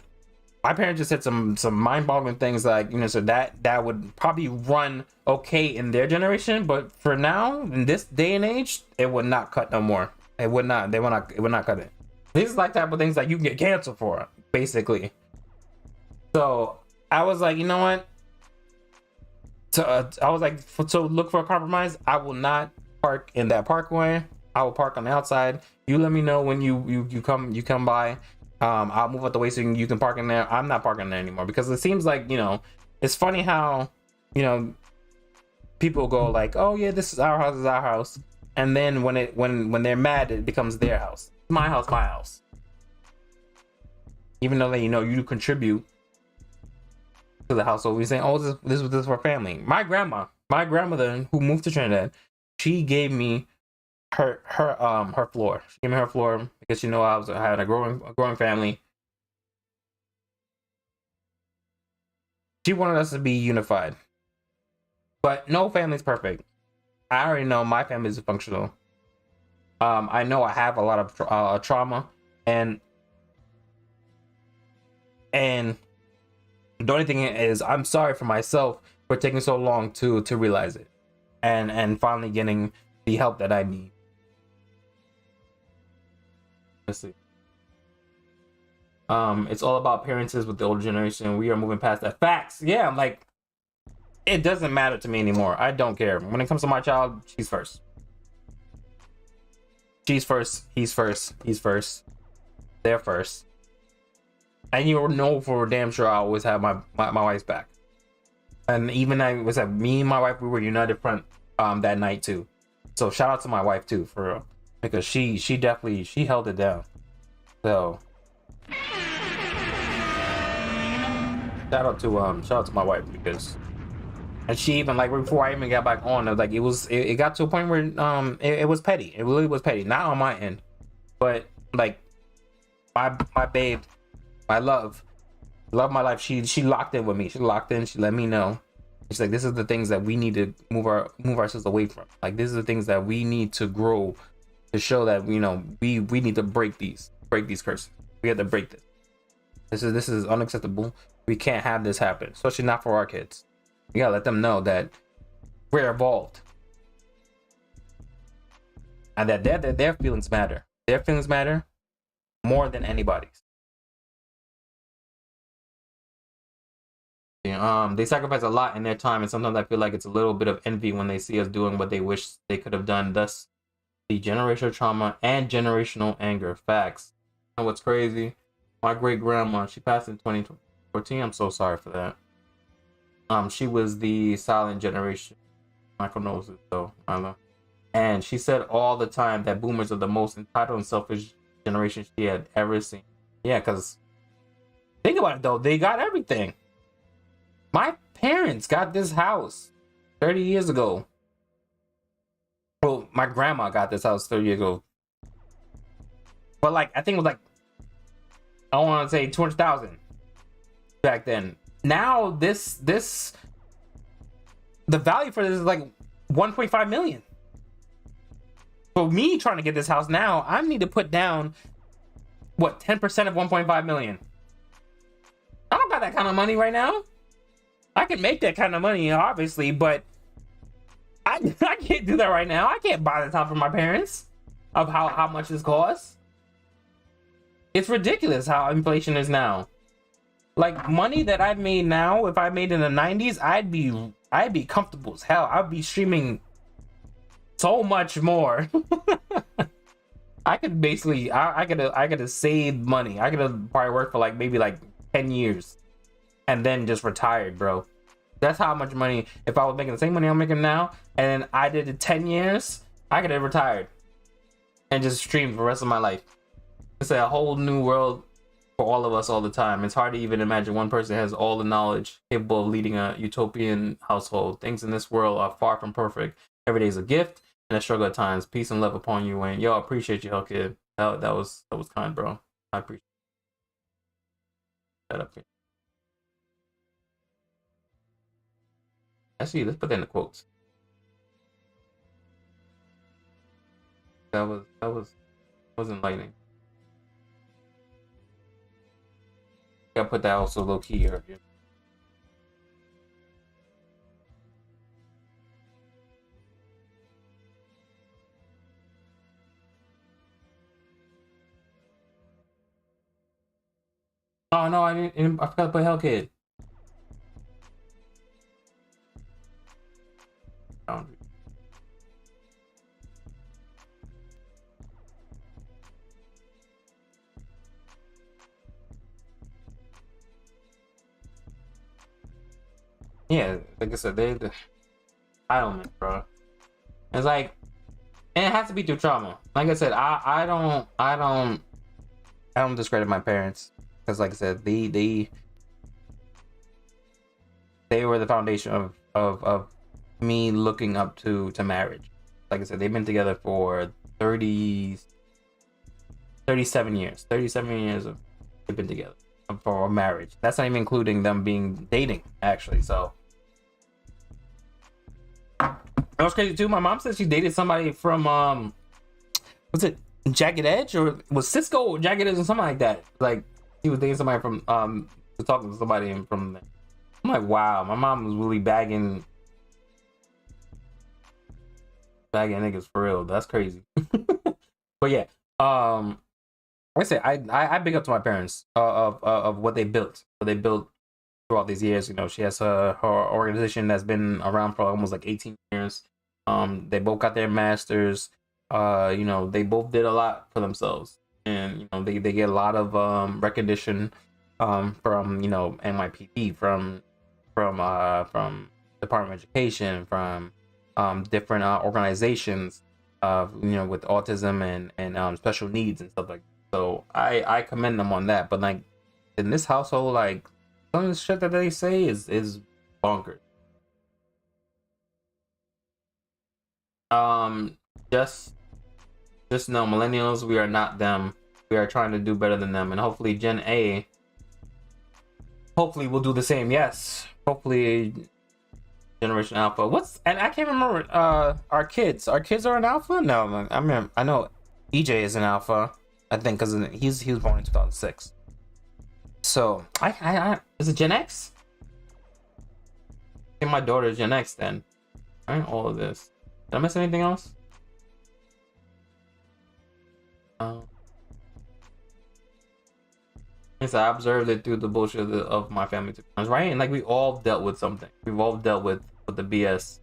my parents just said some mind-boggling things, like so that would probably run okay in their generation, but for now in this day and age, it would not cut no more. It would not. It would not cut it. These is like type of things that you can get canceled for, basically. So I was like, you know what? I was like, so look for a compromise. I will not park in that parkway. I will park on the outside. You let me know when you come by. I'll move out the way so you can park in there. I'm not parking there anymore, because it seems like, it's funny how, people go like, oh yeah, this is our house. And then when they're mad, it becomes their house. My house. Even though they, you contribute to the household. We're saying, oh, this was for family. My grandmother who moved to Trinidad, she gave me her floor. She gave me her floor because I had a growing family. She wanted us to be unified, but no family's perfect. I already know my family is dysfunctional. I know I have a lot of trauma, and the only thing is, I'm sorry for myself for taking so long to realize it, and finally getting the help that I need. Let's see. It's all about appearances with the older generation. We are moving past that. Facts. Yeah, I'm like, it doesn't matter to me anymore. I don't care. When it comes to my child, she's first. She's first. He's first. He's first. They're first. And you know for damn sure I always have my wife's back. And even me and my wife, we were united front that night too. So shout out to my wife too, for real. Because she definitely held it down. So shout out to my wife, because and she even like before I even got back on, it was like it got to a point where it was petty. It really was petty. Not on my end, but like my babe, my love my life. She locked in with me. She locked in. She let me know. She's like, this is the things that we need to move ourselves away from. Like, these are the things that we need to grow to show that, you know, we need to break these curses. We have to break this. This is unacceptable. We can't have this happen, especially not for our kids. We gotta let them know that we're evolved and that their feelings matter. Their feelings matter more than anybody's. They sacrifice a lot in their time, and sometimes I feel like it's a little bit of envy when they see us doing what they wish they could have done. Thus, the generational trauma and generational anger. Facts. And what's crazy? My great grandma, she passed in 2014. I'm so sorry for that. She was the silent generation. Michael knows it though. I know. And she said all the time that boomers are the most entitled and selfish generation she had ever seen. Yeah, because think about it though, they got everything. My parents got this house 30 years ago. Well, my grandma got this house 30 years ago. But like, I think it was like, I want to say 200,000 back then. Now the value for this is like 1.5 million. For me trying to get this house now, I need to put down what, 10% of 1.5 million. I don't got that kind of money right now. I can make that kind of money, obviously, but I can't do that right now. I can't buy this house for my parents of how much this costs. It's ridiculous how inflation is now. Like, money that I've made now, if I made in the 90s, I'd be comfortable as hell. I'd be streaming so much more. I could basically, I could have saved money. I could have probably worked for like maybe like 10 years and then just retired, bro. That's how much money, if I was making the same money I'm making now and I did it 10 years, I could have retired and just streamed for the rest of my life. It's a whole new world for all of us all the time. It's hard to even imagine one person has all the knowledge capable of leading a utopian household. Things in this world are far from perfect. Every day is a gift and a struggle at times. Peace and love upon you, Wayne. Yo, I appreciate you, hell kid. That was kind, bro. I appreciate that up here. Actually, let's put that in the quotes. That was enlightening. Gotta put that also low key here. Oh no, I forgot to put Hellkid. Yeah, like I said, the entitlement, bro. It's like, and it has to be through trauma. Like I said, I don't discredit my parents, because like I said, they were the foundation of me looking up to marriage. Like I said, they've been together for 37 years. 37 years of they've been together for marriage. That's not even including them being dating, actually. So that was crazy too. My mom said she dated somebody from was it Jagged Edge, or was Cisco or Jagged Edge or something like that? Like, he was dating somebody from was talking to somebody from there. I'm like, wow, my mom was really bagging niggas for real. That's crazy. But yeah, like I say, I big up to my parents of what they built. What they built throughout these years. You know, she has her organization that's been around for almost like 18 years. They both got their masters. You know, they both did a lot for themselves, and you know, they get a lot of recognition from, you know, NYPD, from Department of Education, from different organizations, you know, with autism and special needs and stuff like that. So I commend them on that. But like in this household, like some of the shit that they say is bonkers. Just know, millennials, we are not them. We are trying to do better than them, and hopefully Gen A, hopefully we'll do the same. Yes, hopefully Generation Alpha. And I can't remember. Our kids are an alpha. No, I know EJ is an alpha. I think because he was born in 2006. So I is it Gen X? I think my daughter is Gen X then. Right, all of this. Did I miss anything else? Yes, I observed it through the bullshit of my family, right? And like we all dealt with something. We've all dealt with the BS.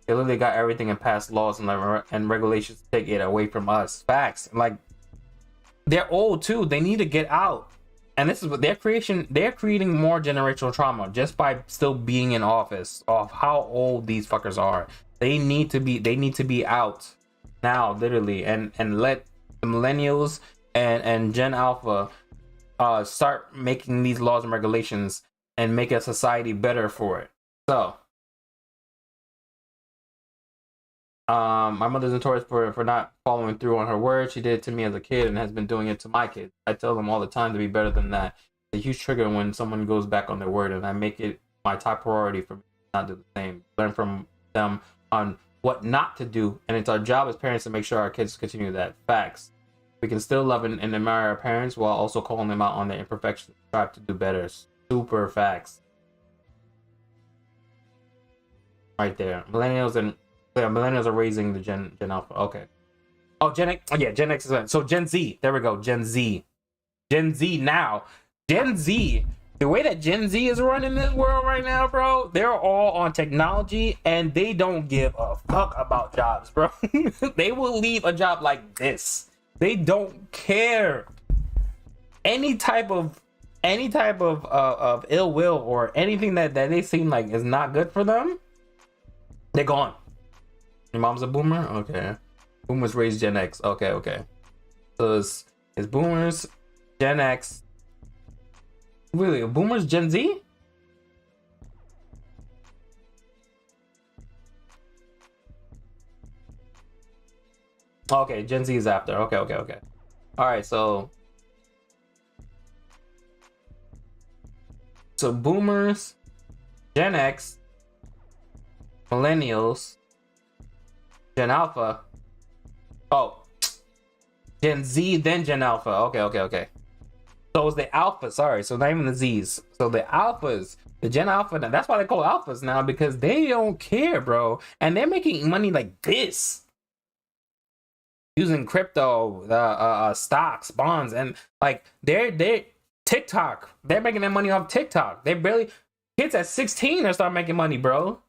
They literally got everything and passed laws and regulations to take it away from us. Facts. Like they're old too. They need to get out. And this is what they're creating more generational trauma just by still being in office of how old these fuckers are. They need to be out now, literally, and let the millennials and Gen Alpha start making these laws and regulations and make a society better for it. So my mother's notorious for not following through on her word. She did it to me as a kid and has been doing it to my kids. I tell them all the time to be better than that. It's a huge trigger when someone goes back on their word, and I make it my top priority for me to not do the same. Learn from them on what not to do, and it's our job as parents to make sure our kids continue that. Facts. We can still love and admire our parents while also calling them out on their imperfections. Strive to do better. Super facts. Right there. Millennials are raising the Gen Alpha. Okay. Oh, Gen X. Oh, yeah, Gen X is so Gen Z. There we go. Gen Z now. Gen Z. The way that Gen Z is running this world right now, bro, they're all on technology and they don't give a fuck about jobs, bro. They will leave a job like this. They don't care. Any type of ill will or anything that they seem like is not good for them, they're gone. Your mom's a boomer? Okay. Boomers raised Gen X. Okay. So it's boomers, Gen X. Really, boomers, Gen Z? Okay, Gen Z is after. Okay. All right, so boomers, Gen X, millennials, Gen Alpha. Oh, Gen Z, then Gen Alpha. Okay. So it's the Alpha. Sorry, so not even the Z's. So the Alphas, the Gen Alpha. That's why they call Alphas now, because they don't care, bro, and they're making money like this. Using crypto, stocks, bonds, and like they're TikTok. They're making their money off TikTok. They barely kids at 16 are start making money, bro.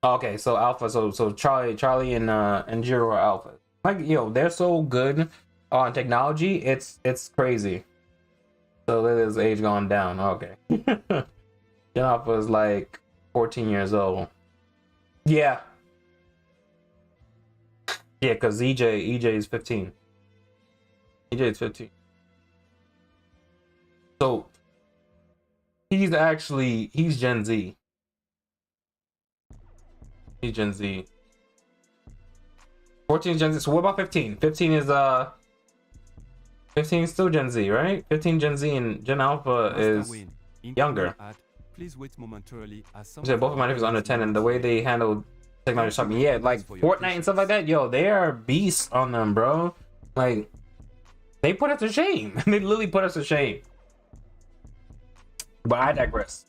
Okay, so Alpha, so Charlie and Jiro are Alpha. Like, yo, they're so good on technology. It's crazy. So that is age gone down. Okay. Gen Alpha is like 14 years old. Yeah. Yeah, because EJ is 15. EJ is 15. So he's Gen Z. He's Gen Z. 14 is Gen Z. So what about 15? 15 is still Gen Z, right? 15 Gen Z and Gen Alpha is younger. Please wait momentarily as some both of my nephews are under 10, and the way they handle technology shopping, yeah, like Fortnite and stuff like that, yo, they are beasts on them, bro. Like, they put us to shame. They literally put us to shame. But I digress.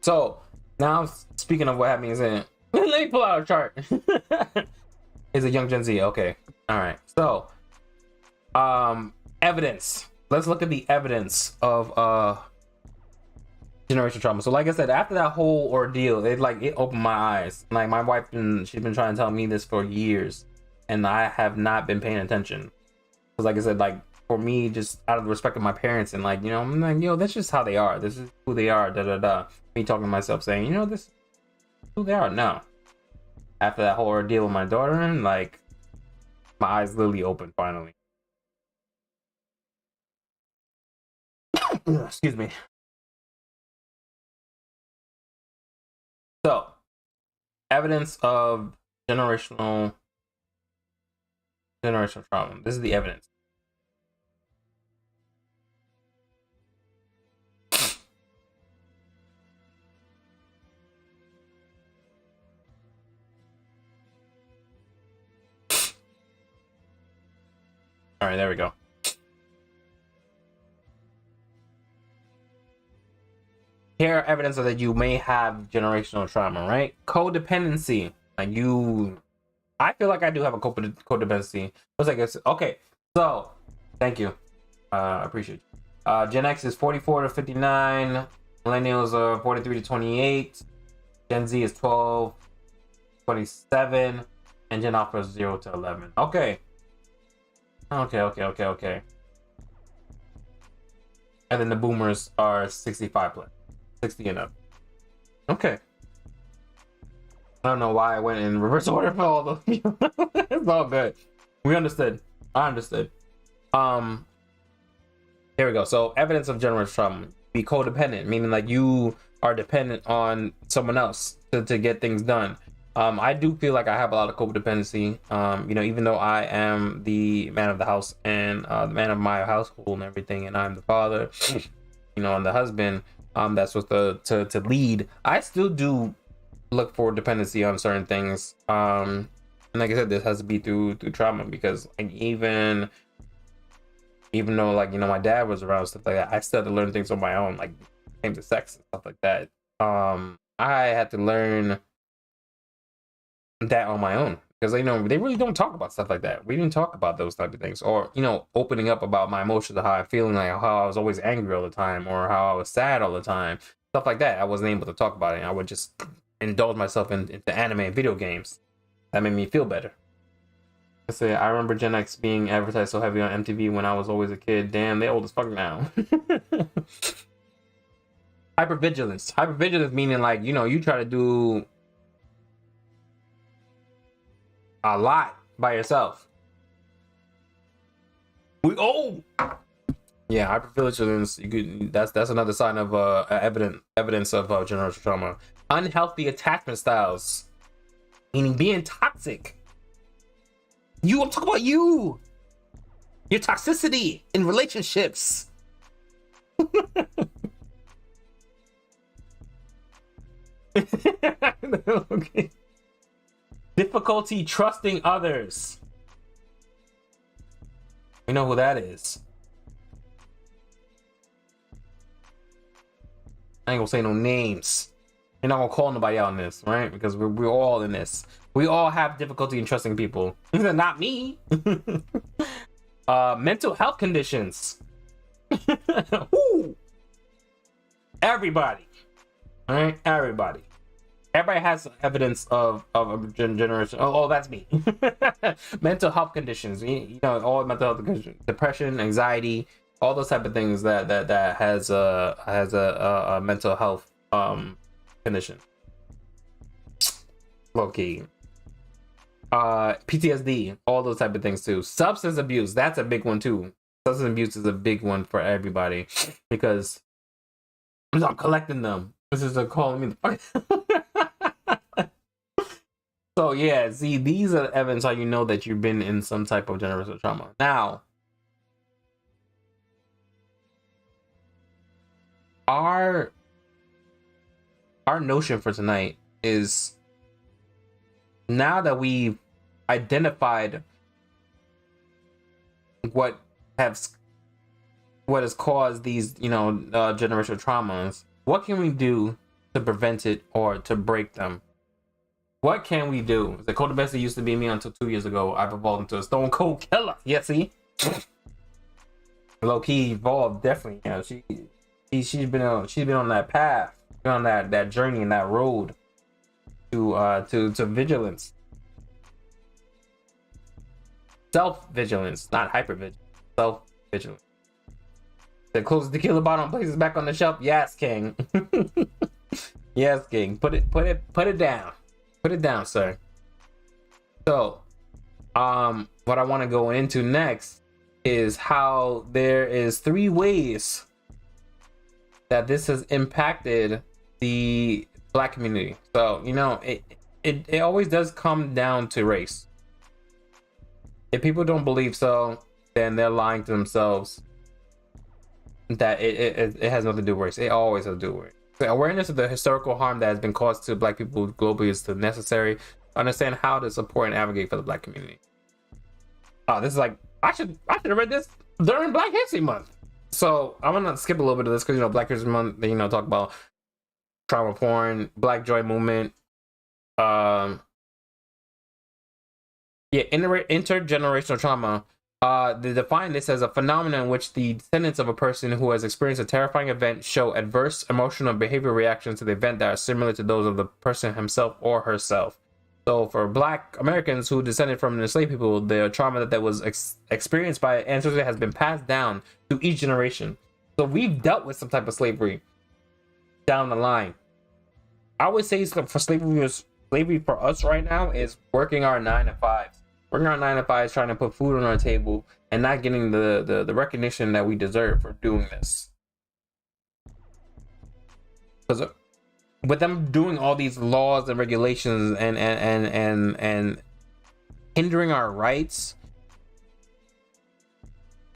So now, speaking of what happened, let me pull out a chart. Is a young Gen Z? Okay, all right. So, evidence. Let's look at the evidence of generational trauma. So like I said, after that whole ordeal, it opened my eyes. Like my wife, she's been trying to tell me this for years, and I have not been paying attention. Because like I said, like for me, just out of the respect of my parents, and like, you know, I'm like, yo, that's just how they are. This is who they are. Me talking to myself, saying, you know, this is who they are. No. After that whole ordeal with my daughter, and like my eyes literally opened finally. Excuse me. So, evidence of generational trauma. This is the evidence. All right, there we go. Here are evidence that you may have generational trauma, right? Codependency. Like I feel like I do have a codependency. It's like, okay, so thank you. I appreciate you. Gen X is 44 to 59. Millennials are 43 to 28. Gen Z is 12, 27. And Gen Alpha is 0 to 11. Okay. Okay. And then the boomers are 65 plus. 60 and up. Okay. I don't know why I went in reverse order for all those people. It's all good. We understood. I understood. Here we go. So evidence of generational trauma. Be codependent, meaning like you are dependent on someone else to get things done. I do feel like I have a lot of codependency. Even though I am the man of the house and the man of my household and everything, and I'm the father, and the husband, that's supposed to lead. I still do look for dependency on certain things. And like I said, this has to be through trauma, because like even though like my dad was around, stuff like that, I still had to learn things on my own, like came to sex and stuff like that. I had to learn that on my own, because they really don't talk about stuff like that. We didn't talk about those type of things, or opening up about my emotions, how I'm feeling, like how I was always angry all the time, or how I was sad all the time, stuff like that. I wasn't able to talk about it. I would just indulge myself into anime and video games. That made me feel better. I remember Gen X being advertised so heavy on MTV when I was always a kid. Damn, they old as fuck now. Hypervigilance meaning like you try to do a lot by yourself. Yeah, hypervigilance. That's another sign of evidence of generational trauma. Unhealthy attachment styles, meaning being toxic. I'm talking about you. Your toxicity in relationships. Okay. Difficulty trusting others. We know who that is. I ain't gonna say no names. You're not gonna call nobody out in this, right? Because we're all in this. We all have difficulty in trusting people. Not me. Mental health conditions. Everybody. All right, everybody has evidence of generation. Oh, that's me. Mental health conditions. All mental health conditions, depression, anxiety, all those type of things that has a mental health condition. Okay. PTSD, all those type of things too. Substance abuse, that's a big one too. Substance abuse is a big one for everybody, because I'm not collecting them. This is calling me the fuck. So yeah, see, these are evidence how you know that you've been in some type of generational trauma. Now, our notion for tonight is, now that we've identified what has caused these generational traumas, what can we do to prevent it or to break them? What can we do? The codependency used to be me until 2 years ago. I've evolved into a stone cold killer. Yeah, see? Low key evolved, definitely. She's been on that path, on that journey and that road to vigilance. Self-vigilance, not hyper-vigilance. Self-vigilance. The closest tequila bottle places back on the shelf. Yes, King. Yes, King. Put it down. Put it down, sir. So, what I want to go into next is how there is 3 ways that this has impacted the black community. So, you know, it always does come down to race. If people don't believe so, then they're lying to themselves. That it has nothing to do with race. It always has to do with race. The awareness of the historical harm that has been caused to black people globally is necessary. Understand how to support and advocate for the black community. Oh, this is like I should have read this during Black History Month. So I'm gonna skip a little bit of this because, you know, Black History Month, you know, talk about trauma porn, Black Joy movement, yeah, intergenerational trauma. They define this as a phenomenon in which the descendants of a person who has experienced a terrifying event show adverse emotional and behavioral reactions to the event that are similar to those of the person himself or herself. So for Black Americans who descended from enslaved people, the trauma that was experienced by ancestors has been passed down to each generation. So we've dealt with some type of slavery down the line. I would say for slavery for us right now is working our 9 to 5s. Working our 9 to 5s, trying to put food on our table and not getting the recognition that we deserve for doing this. Because with them doing all these laws and regulations and hindering our rights,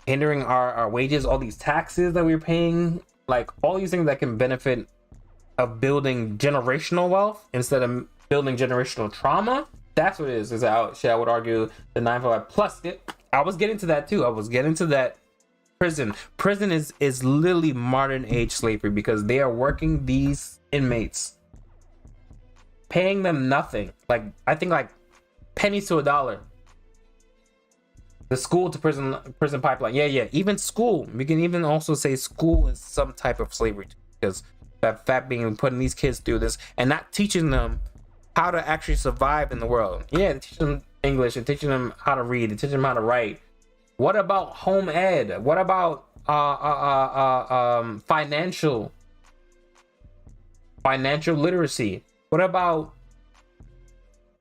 hindering our wages, all these taxes that we're paying, like all these things that can benefit of building generational wealth instead of building generational trauma. That's what it is. I would argue the 9-5 plus. I was getting to that too. I was getting to that. Prison is literally modern age slavery because they are working these inmates, paying them nothing. Like I think like pennies to a dollar. The school to prison pipeline. Yeah. Even school. We can even also say school is some type of slavery because that fact being putting these kids through this and not teaching them how to actually survive in the world. Yeah, they teach them English and teaching them how to read and teaching them how to write. What about home ed? What about financial literacy? What about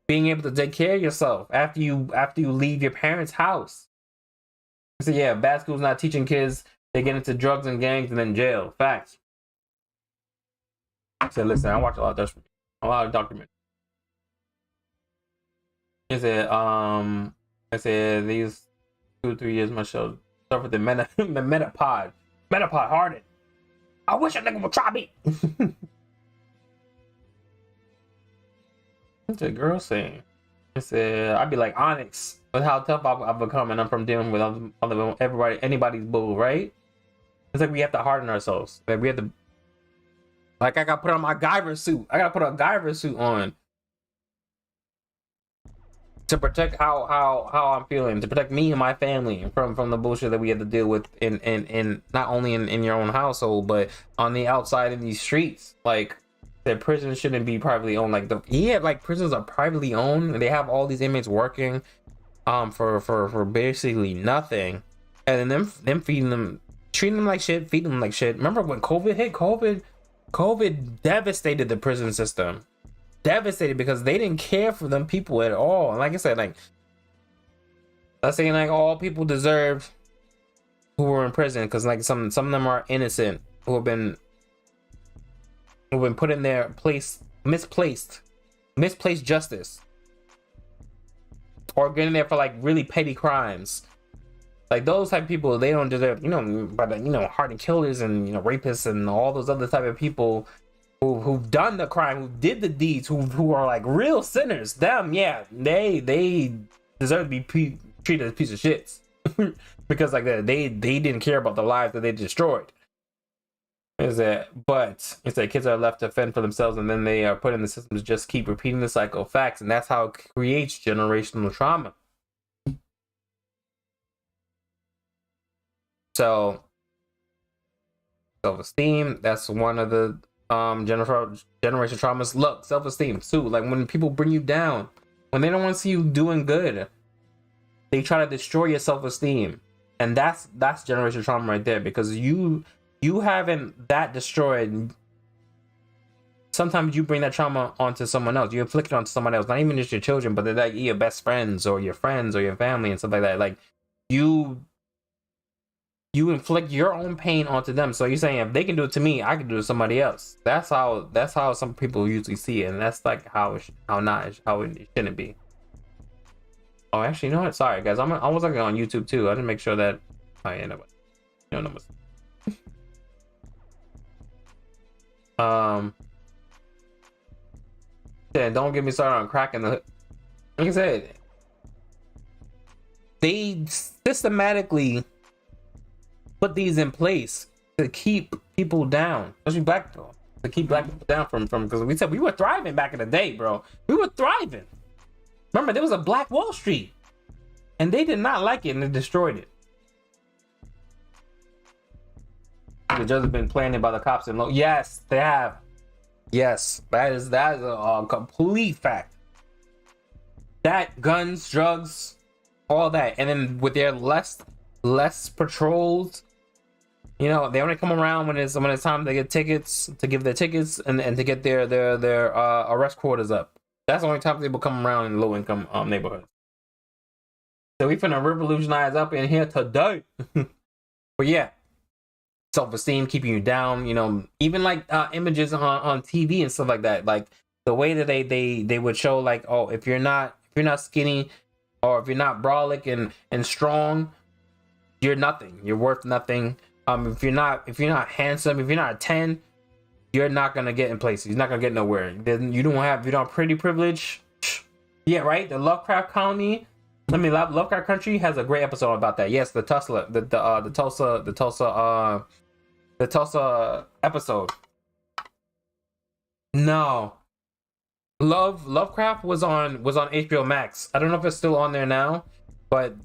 being able to take care of yourself after you leave your parents' house? So yeah, bad schools not teaching kids. They get into drugs and gangs and then jail. Facts. So listen, I watch a lot of documentaries. He said, these 2-3 years my show suffered the metapod hardened. I wish a nigga would try me. What's a girl saying? It said, I'd be like Onyx with how tough I've become, and I'm from dealing with anybody's bull, right? It's like we have to harden ourselves. Like we have to. Like I gotta put on my Guyver suit. I gotta put a Guyver suit on to protect how I'm feeling, to protect me and my family from the bullshit that we have to deal with in not only in your own household, but on the outside in these streets. Like that prison shouldn't be privately owned. Like prisons are privately owned and they have all these inmates working for basically nothing. And then them feeding them, treating them like shit, feeding them like shit. Remember when COVID hit? COVID devastated the prison system. Devastated because they didn't care for them people at all. And like I said, like that's saying like all people deserve who were in prison, because like some of them are innocent who have been put in their place, misplaced justice, or getting there for like really petty crimes. Like those type of people, they don't deserve, hardened killers and rapists and all those other type of people who've done the crime, who did the deeds, who are like real sinners. Them, yeah, they deserve to be treated as a piece of shits because like they didn't care about the lives that they destroyed. But kids are left to fend for themselves, and then they are put in the system to just keep repeating the cycle of facts, and that's how it creates generational trauma. So self-esteem, that's one of the generational traumas. Look, self-esteem too, like when people bring you down, when they don't want to see you doing good, they try to destroy your self-esteem, and that's generational trauma right there, because you haven't that destroyed. Sometimes you bring that trauma onto someone else, you inflict it onto someone else, not even just your children, but they're like your best friends or your family and stuff like that. Like you you inflict your own pain onto them. So you're saying if they can do it to me, I can do it to somebody else. That's how some people usually see it, and that's like how it shouldn't be. Oh, actually, you know what? Sorry, guys. I was looking on YouTube too. I didn't make sure that. Oh yeah, no numbers. Yeah, don't get me started on cracking the. Like I said, they systematically put these in place to keep people down, especially black people, to keep black people down from because we said we were thriving back in the day, bro. We were thriving. Remember, there was a Black Wall Street, and they did not like it, and they destroyed it. The judge has been planted by the cops, and yes, they have. Yes, that is a complete fact. That guns, drugs, all that, and then with their less patrols, you know, they only come around when it's time to get tickets, to give their tickets, and to get their arrest quotas up. That's the only time people come around in low income neighborhoods. So we finna revolutionize up in here today. But yeah, self-esteem, keeping you down, you know, even like images on TV and stuff like that. Like the way that they would show, like, oh, if you're not skinny, or if you're not brolic and strong, you're nothing. You're worth nothing. If you're not handsome, if you're not a 10, you're not gonna get in places. You're not gonna get nowhere. You don't have pretty privilege. Yeah, right. The Lovecraft Colony. Lovecraft Country has a great episode about that. Yes, the Tulsa episode. No, Lovecraft was on HBO Max. I don't know if it's still on there now, but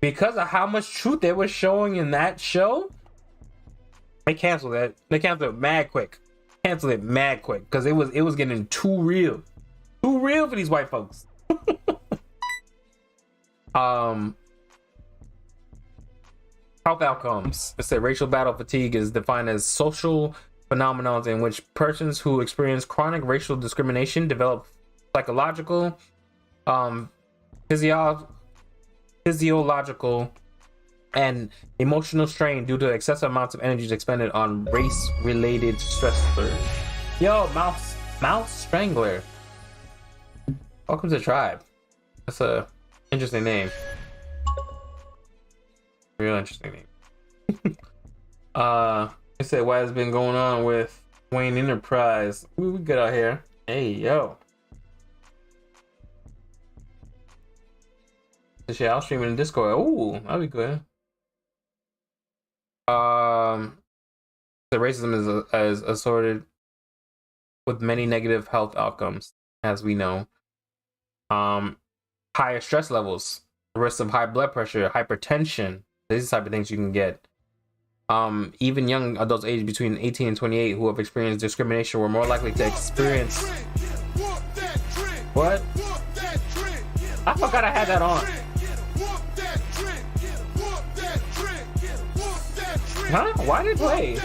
because of how much truth they were showing in that show, they canceled it. They canceled it mad quick. Because it was getting too real for these white folks. Health outcomes. It said racial battle fatigue is defined as social phenomenons in which persons who experience chronic racial discrimination develop psychological, physiological, and emotional strain due to excessive amounts of energy expended on race-related stressors. Yo, mouse strangler. Welcome to the tribe. That's a interesting name. Real interesting name. I said, what has been going on with WaynexEnterprise? We good out here. Hey, yo. Shit, I'll stream it in Discord. Ooh, that'd be good. The racism is assorted with many negative health outcomes, as we know. Higher stress levels, risk of high blood pressure, hypertension. These type of things you can get. Even young adults aged between 18 and 28 who have experienced discrimination were more likely to experience. What? I forgot I had that on. Huh? Why did it play?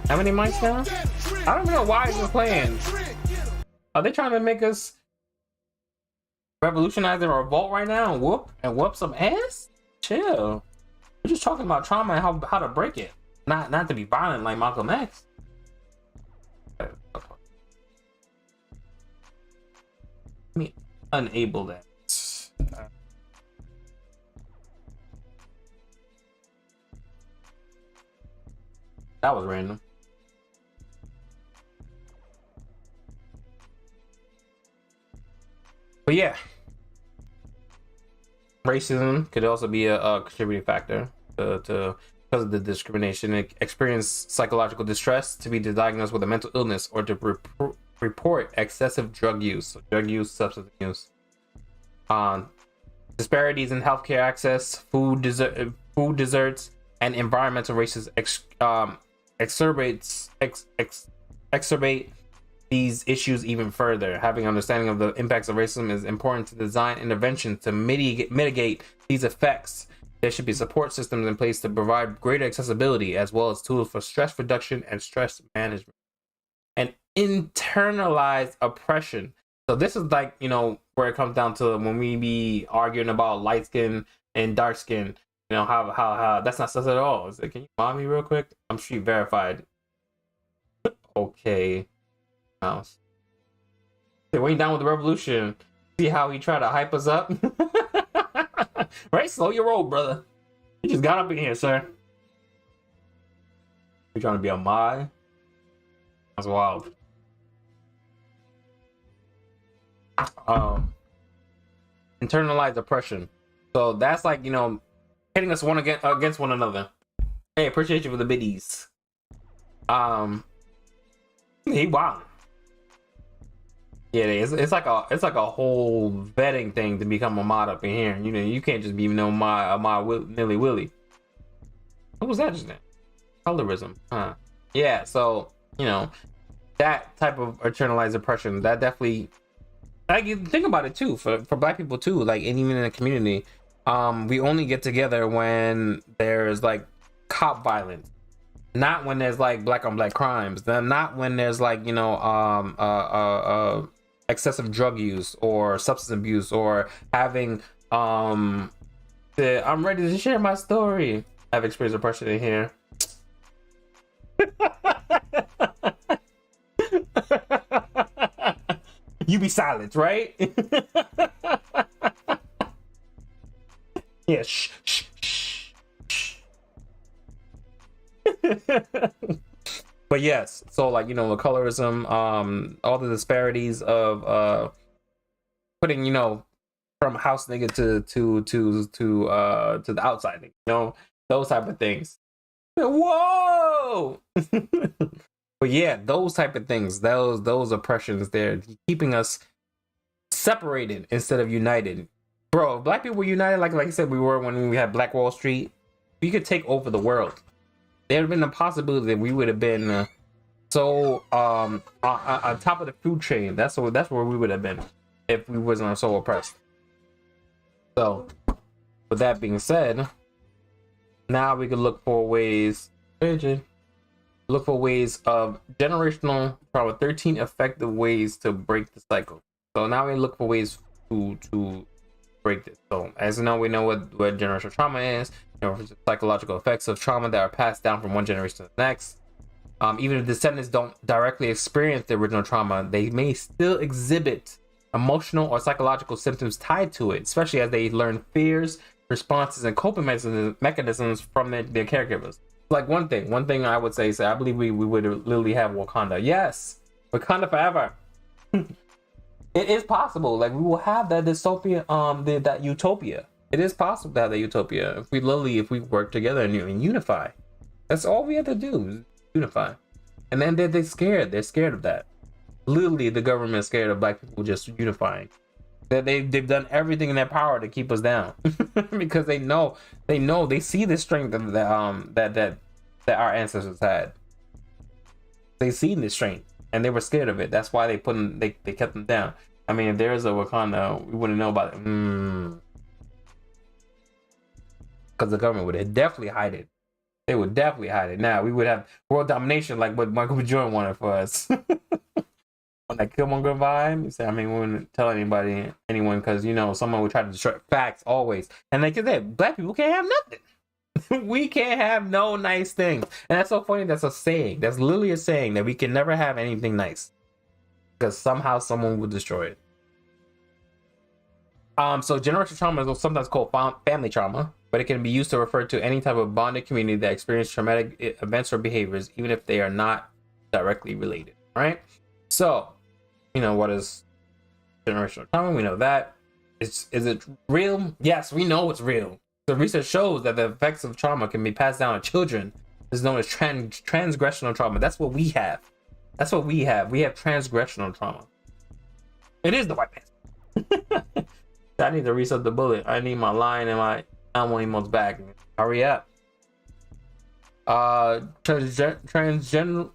How many mics now? I don't know why it's playing. Are they trying to make us revolutionize and revolt right now and whoop some ass? Chill. We're just talking about trauma and how to break it. Not to be violent like Malcolm X. Let me enable that. That was random. But yeah, racism could also be a contributing factor to because of the discrimination. Experience psychological distress, to be diagnosed with a mental illness, or to report excessive drug use, substance use. Disparities in healthcare access, food deserts, and environmental racism exacerbate these issues even further. Having understanding of the impacts of racism is important to design interventions to mitigate these effects. There should be support systems in place to provide greater accessibility, as well as tools for stress reduction and stress management. And internalized oppression. So this is like, you know, where it comes down to when we be arguing about light skin and dark skin. You know, how that's not sus at all. It's like, can you mod me real quick? I'm street verified. Okay. Mouse. Hey, when you down with the revolution, see how he tried to hype us up? Right? Slow your roll, brother. You just got up in here, sir. You trying to be a mod? That's wild. Internalized oppression. So that's like, you know, hitting us one against one another. Hey, appreciate you for the biddies. He wild. Yeah, it's like a whole vetting thing to become a mod up in here. You know, you can't just be no mod nilly willy. What was that just then? Colorism, huh? Yeah, so you know, that type of internalized oppression, that definitely, like, you think about it too, for black people too, like, and even in the community, we only get together when there's like cop violence, not when there's like black on black crimes, not when there's like, you know, excessive drug use or substance abuse or having I'm ready to share my story. I've experienced oppression in here. You be silent, right? Yeah, shh, shh, shh, shh. But yes, so like, you know, the colorism, all the disparities of putting, you know, from house nigga to the outside, you know, those type of things. Whoa. But yeah, those type of things, those oppressions, they're keeping us separated instead of united. Bro, if black people were united, like I said, we were when we had Black Wall Street, we could take over the world. There would have been a possibility that we would have been on top of the food chain. That's where we would have been if we wasn't so oppressed. So, with that being said, now we can look for ways of generational trauma, 13 effective ways to break the cycle. So now we look for ways to break this. So as you know, we know what generational trauma is. You know, psychological effects of trauma that are passed down from one generation to the next. Even if descendants don't directly experience the original trauma, they may still exhibit emotional or psychological symptoms tied to it, especially as they learn fears, responses, and coping mechanisms from their caregivers. Like one thing I would say is I believe we would literally have Wakanda. Yes, Wakanda forever. It is possible. Like, we will have that dystopia, that utopia. It is possible to have that utopia if we work together and unify. That's all we have to do is unify. And then they're scared. They're scared of that. Literally, the government is scared of black people just unifying. That they've done everything in their power to keep us down because they see the strength that our ancestors had. They see the strength and they were scared of it. That's why they kept them down. I mean, if there is a Wakanda, we wouldn't know about it. Because the government would definitely hide it. They would definitely hide it. Now we would have world domination like what Michael B. Jordan wanted for us. On that Killmonger vibe, you say, I mean, we wouldn't tell anyone, because, you know, someone would try to destroy facts always. And like I said, black people can't have nothing. We can't have no nice things. And that's so funny. That's a saying. That's literally a saying that we can never have anything nice because somehow someone will destroy it. So generational trauma is sometimes called family trauma, but it can be used to refer to any type of bonded community that experience traumatic events or behaviors, even if they are not directly related. Right? So, you know, what is generational trauma? We know that. Is it real? Yes, we know it's real. The research shows that the effects of trauma can be passed down to children. It's known as transgressional trauma. That's what we have. That's what we have. We have transgressional trauma. It is the white man. I need to reset the bullet. I need my line and my animal emotes back. Hurry up. Transgenerational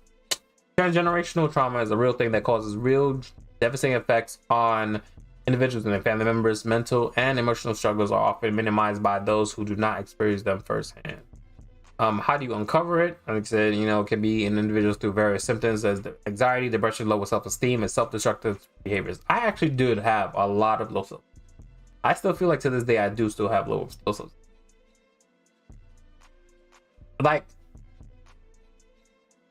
trauma is a real thing that causes real devastating effects on individuals and their family members. Mental and emotional struggles are often minimized by those who do not experience them firsthand. How do you uncover it? Like I said, it can be in individuals through various symptoms as anxiety, depression, low self-esteem, and self-destructive behaviors. I actually did have a lot of low self. I still feel like to this day I do still have low self. Like,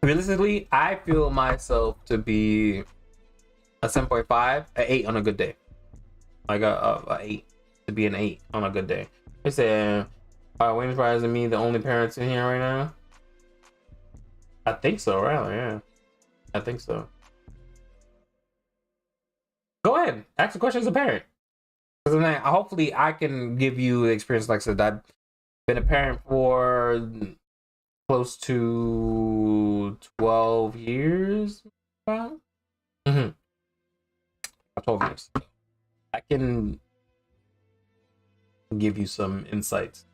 realistically, I feel myself to be a 7.5, an 8 on a good day. Like a 8, to be an 8 on a good day. They say, WaynexEnterprise and me the only parents in here right now? I think so, right? Yeah. I think so. Go ahead. Ask the question as a parent. Because then hopefully I can give you the experience. Like I said, I've been a parent for close to 12 years. About? 12 years. I can give you some insights.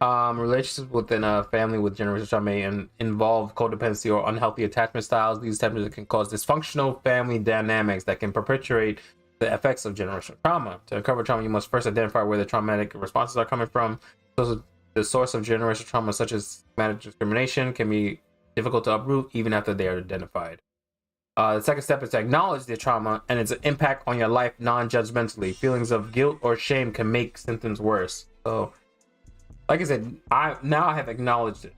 Relationships within a family with generational trauma may involve codependency or unhealthy attachment styles. These attachments can cause dysfunctional family dynamics that can perpetuate the effects of generational trauma. To uncover trauma, you must first identify where the traumatic responses are coming from. So the source of generational trauma, such as systematic discrimination, can be difficult to uproot even after they are identified. The second step is to acknowledge the trauma and its impact on your life non-judgmentally. Feelings of guilt or shame can make symptoms worse. So, like I said, I have acknowledged it.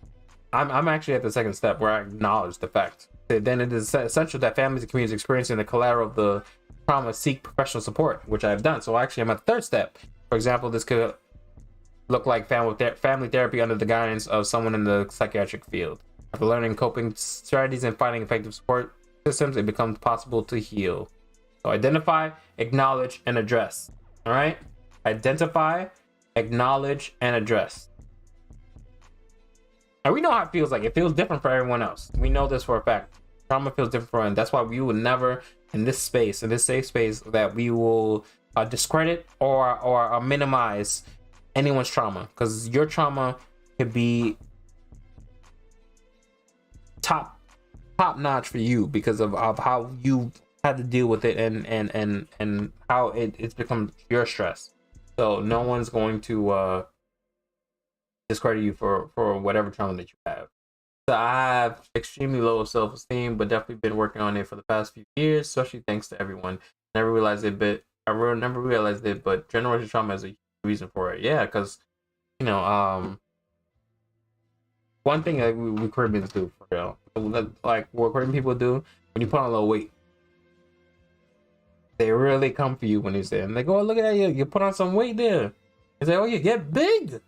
I'm actually at the second step where I acknowledge the fact. Then it is essential that families and communities experiencing the collateral of the trauma seek professional support, which I have done. So actually, I'm at the third step. For example, this could look like family therapy under the guidance of someone in the psychiatric field. After learning coping strategies and finding effective support systems, it becomes possible to heal. So identify, acknowledge, and address. All right? Identify, acknowledge, and address. And we know how it feels like. It feels different for everyone else. We know this for a fact. Trauma feels different for everyone. That's why we would never, in this space, in this safe space, that we will discredit or minimize anyone's trauma. Because your trauma could be top notch for you because of how you had to deal with it and how it's become your stress. So no one's going to discredit you for whatever trauma that you have. So I have extremely low self-esteem, but definitely been working on it for the past few years, especially thanks to everyone. Never realized it, but generational trauma is a reason for it. Yeah, because one thing that we Caribbeans do for real, like what Caribbean people do when you put on a little weight, they really come for you when you say, and they go, oh, look at that, you put on some weight there. They say, oh, you get big.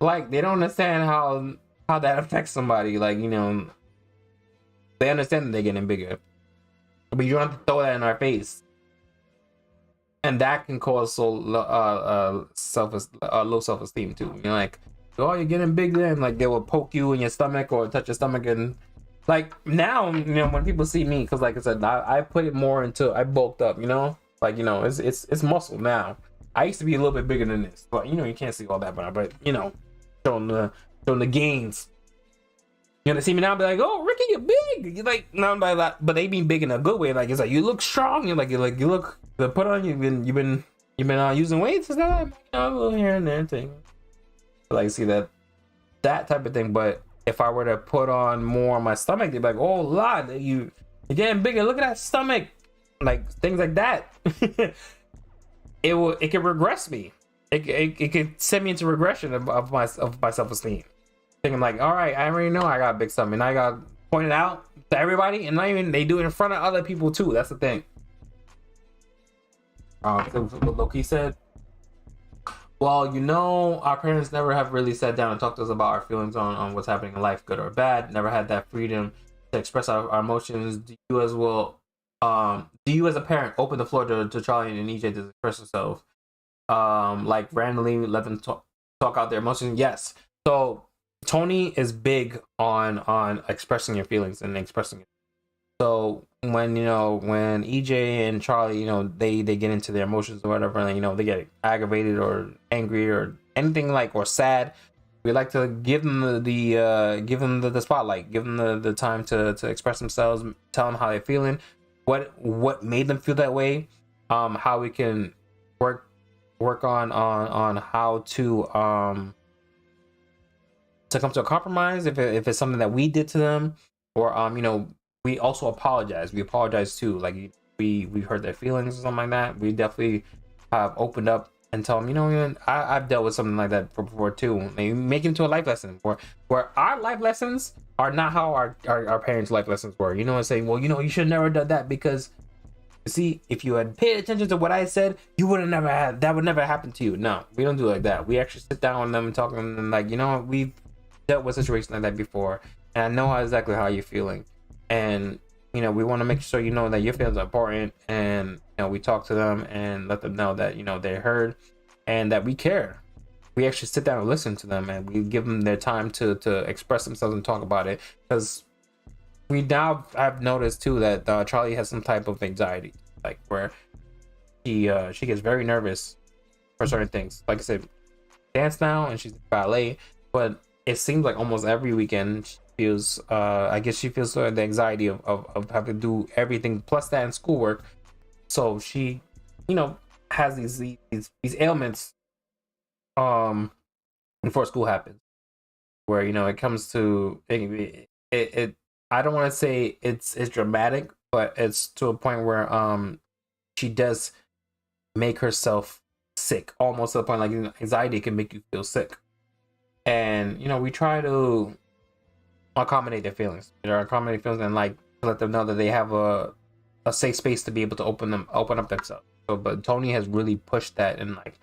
Like they don't understand how that affects somebody. Like they understand that they're getting bigger, but you don't have to throw that in our face, and that can cause low self-esteem too. Like, oh, you're getting big, then like they will poke you in your stomach or touch your stomach, and like now when people see me, because like I said, I put it more into, I bulked up, like it's muscle now. I used to be a little bit bigger than this, but you can't see all that, but showing the gains. They see me now, be like, oh, Ricky, you're big. You're like, no, but they be big in a good way. Like it's like you look strong. You look. The put on you've been using weights. It's not a little here and there thing. Like see that type of thing. But if I were to put on more on my stomach, they'd be like, oh, Lord, you're getting bigger. Look at that stomach. Like things like that. It could regress me. It could send me into regression of my self-esteem. Thinking like, all right, I already know I got a big stomach, and I got pointed out to everybody, and not even they do it in front of other people too. That's the thing. Loki said, well, our parents never have really sat down and talked to us about our feelings on what's happening in life, good or bad. Never had that freedom to express our emotions. Do you as a parent open the floor to Charlie and EJ to express themselves? Like randomly let them talk out their emotions? Yes. So Tony is big on expressing your feelings and expressing it. So when EJ and Charlie, they get into their emotions or whatever, and they get aggravated or angry or anything or sad, we like to give them the spotlight, give them the time to express themselves, tell them how they're feeling, what made them feel that way, how we can work on how to to come to a compromise if it's something that we did to them, or you know, we also apologize. We apologize too. Like we hurt their feelings or something like that. We definitely have opened up and tell them, you know, I've dealt with something like that before too. Maybe make it into a life lesson where our life lessons are not how our parents' life lessons were. You know, and saying, well, you know, you should never done that because, see, if you had paid attention to what I said, you would have never had that. Would never happen to you. No, we don't do it like that. We actually sit down with them and talk to them and like, you know, we've dealt with situations like that before, and I know exactly how you're feeling, and you know, we want to make sure you know that your feelings are important, and you know, we talk to them and let them know that, you know, they're heard and that we care. We actually sit down and listen to them, and we give them their time to express themselves and talk about it, because we now have noticed too that Charlie has some type of anxiety, like where she gets very nervous for certain things. Like I said, dance now, and she's ballet, but it seems like almost every weekend she feels I guess she feels the anxiety of having to do everything plus that in schoolwork. So she, you know, has these ailments before school happens, where, you know, it comes to it I don't want to say it's dramatic, but it's to a point where she does make herself sick, almost to the point like anxiety can make you feel sick. And you know, we try to accommodate their feelings, and like let them know that they have a safe space to be able to open up themselves. So, but Tony has really pushed that, and like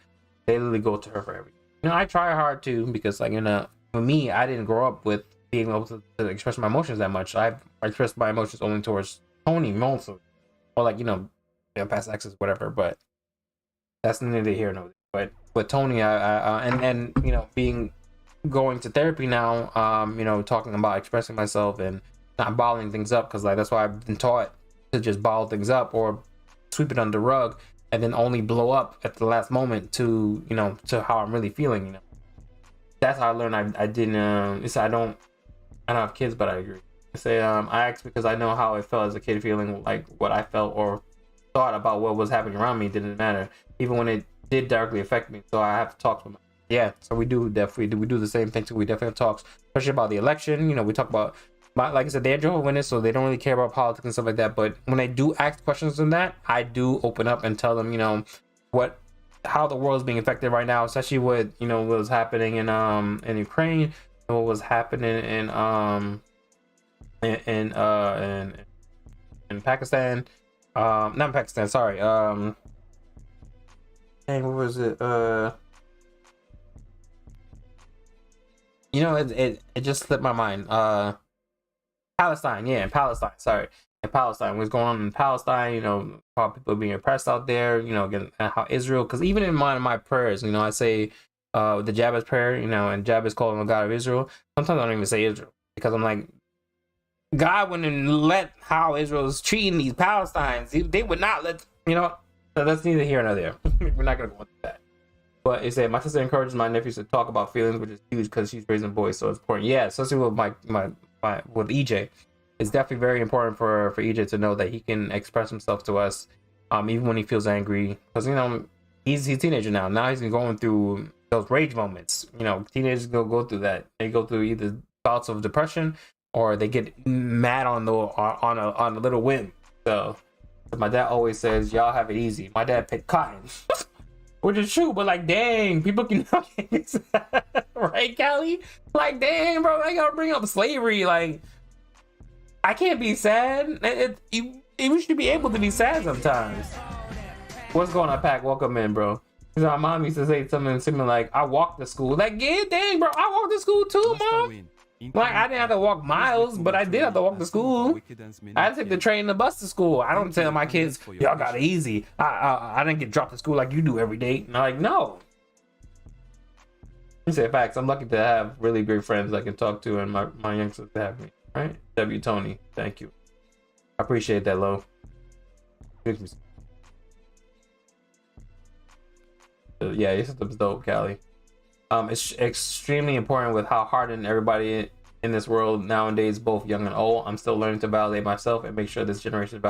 they literally go to her for everything. You know, I try hard too, because like, you know, for me, I didn't grow up with being able to express my emotions that much. I expressed my emotions only towards Tony mostly, or like, you know, past exes, whatever. But that's neither here nor there. But with Tony, I and you know, going to therapy now, you know, talking about expressing myself and not bottling things up, because like that's why I've been taught to just bottle things up or sweep it under the rug and then only blow up at the last moment to, you know, to how I'm really feeling. You know, that's how I learned. I didn't I don't have kids, but I agree. I say I asked because I know how I felt as a kid, feeling like what I felt or thought about what was happening around me didn't matter, even when it did directly affect me. So I have to talk to them. Yeah, so we do the same thing too. We definitely have talks, especially about the election. You know, we talk about, like I said, they're Jehovah's Witness, so they don't really care about politics and stuff like that. But when they do ask questions on that, I do open up and tell them, you know, how the world is being affected right now, especially with, you know, what was happening in Ukraine, and what was happening in Pakistan, not Pakistan, sorry, dang, what was it? You know, it just slipped my mind. Palestine, yeah, in Palestine. Sorry, in Palestine, what's going on in Palestine? You know, how people being oppressed out there. You know, again, how Israel. Because even in my prayers, you know, I say the Jabez prayer. You know, and Jabez calling the God of Israel. Sometimes I don't even say Israel, because I'm like, God wouldn't let how Israel's treating these Palestinians. They would not let, you know. So that's neither here nor there. We're not gonna go into that. But it said, my sister encourages my nephews to talk about feelings, which is huge because she's raising boys, so it's important. Yeah, especially with with EJ, it's definitely very important for EJ to know that he can express himself to us, even when he feels angry. Because, you know, he's a teenager now. Now he's going through those rage moments. You know, teenagers go through that. They go through either bouts of depression or they get mad on a little whim. So my dad always says, y'all have it easy. My dad picked cotton. Which is true, but like, dang, people can right, Callie? Like, dang, bro, I gotta bring up slavery. Like, I can't be sad. You should be able to be sad sometimes. What's going on, Pac? Welcome in, bro. My mom used to say something similar like, I walked to school. Like, yeah, dang, bro, I walked to school too, mom. Like, I didn't have to walk miles, but I did have to walk to school. I had to take the train and the bus to school. I don't tell my kids, y'all got it easy. I didn't get dropped to school like you do every day. And I'm like, no. He said, facts. I'm lucky to have really great friends I can talk to, and my youngsters have me. Right? W. Tony, thank you. I appreciate that, Lo. Yeah, your system's dope, Callie. It's extremely important with how hardened everybody in this world nowadays, both young and old. I'm still learning to validate myself and make sure this generation is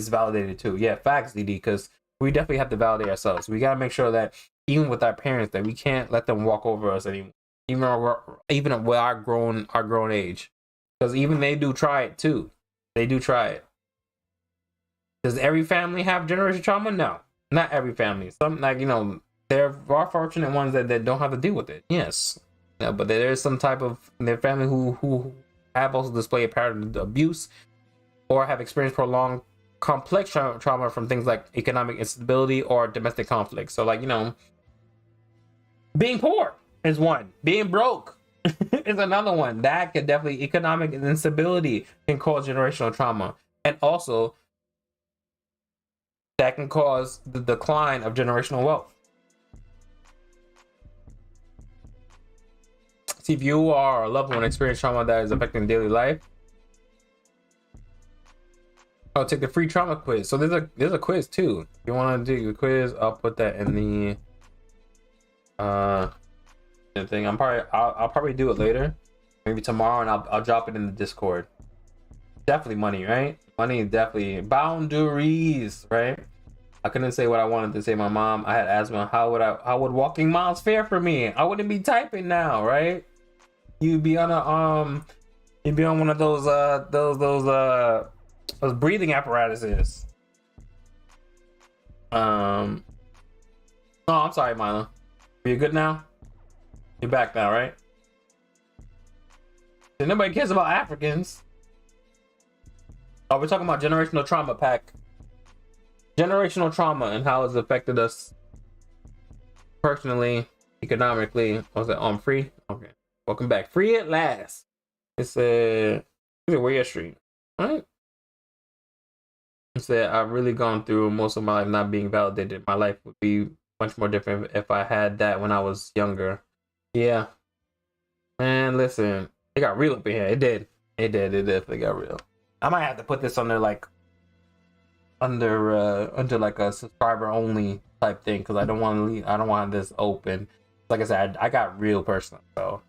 validated too. Yeah, facts, DD, because we definitely have to validate ourselves. We gotta make sure that even with our parents, that we can't let them walk over us anymore. even with our grown age, because even they do try it too. They do try it. Does every family have generational trauma? No, not every family. Some, like, there are fortunate ones that don't have to deal with it. Yes, yeah, but there is some type of their family who have also displayed a pattern of abuse or have experienced prolonged complex trauma from things like economic instability or domestic conflict. So, like, being poor is one. Being broke is another one. That could definitely, economic instability can cause generational trauma. And also, that can cause the decline of generational wealth. See, if you are a loved one experience trauma that is affecting daily life, I'll take the free trauma quiz. So there's a quiz too. If you want to do the quiz, I'll put that in the thing. I'll probably do it later, maybe tomorrow, and I'll drop it in the Discord. Definitely money, right? Money, definitely. Boundaries, right? I couldn't say what I wanted to say. My mom, I had asthma. How would walking miles fare for me? I wouldn't be typing now, right? You'd be on one of those breathing apparatuses. Oh, I'm sorry, Milo. Are you good now? You're back now, right? And nobody cares about Africans. Oh, we're talking about generational trauma, Pack. Generational trauma and how it's affected us personally, economically. Was it on free? Okay. Welcome back. Free at last. It's Warrior Street. All right. It said, I've really gone through most of my life not being validated. My life would be much more different if I had that when I was younger. Yeah. Man, listen. It got real up in here. It did. It definitely got real. I might have to put this under like a subscriber only type thing, because I don't want this open. Like I said, I got real personal, so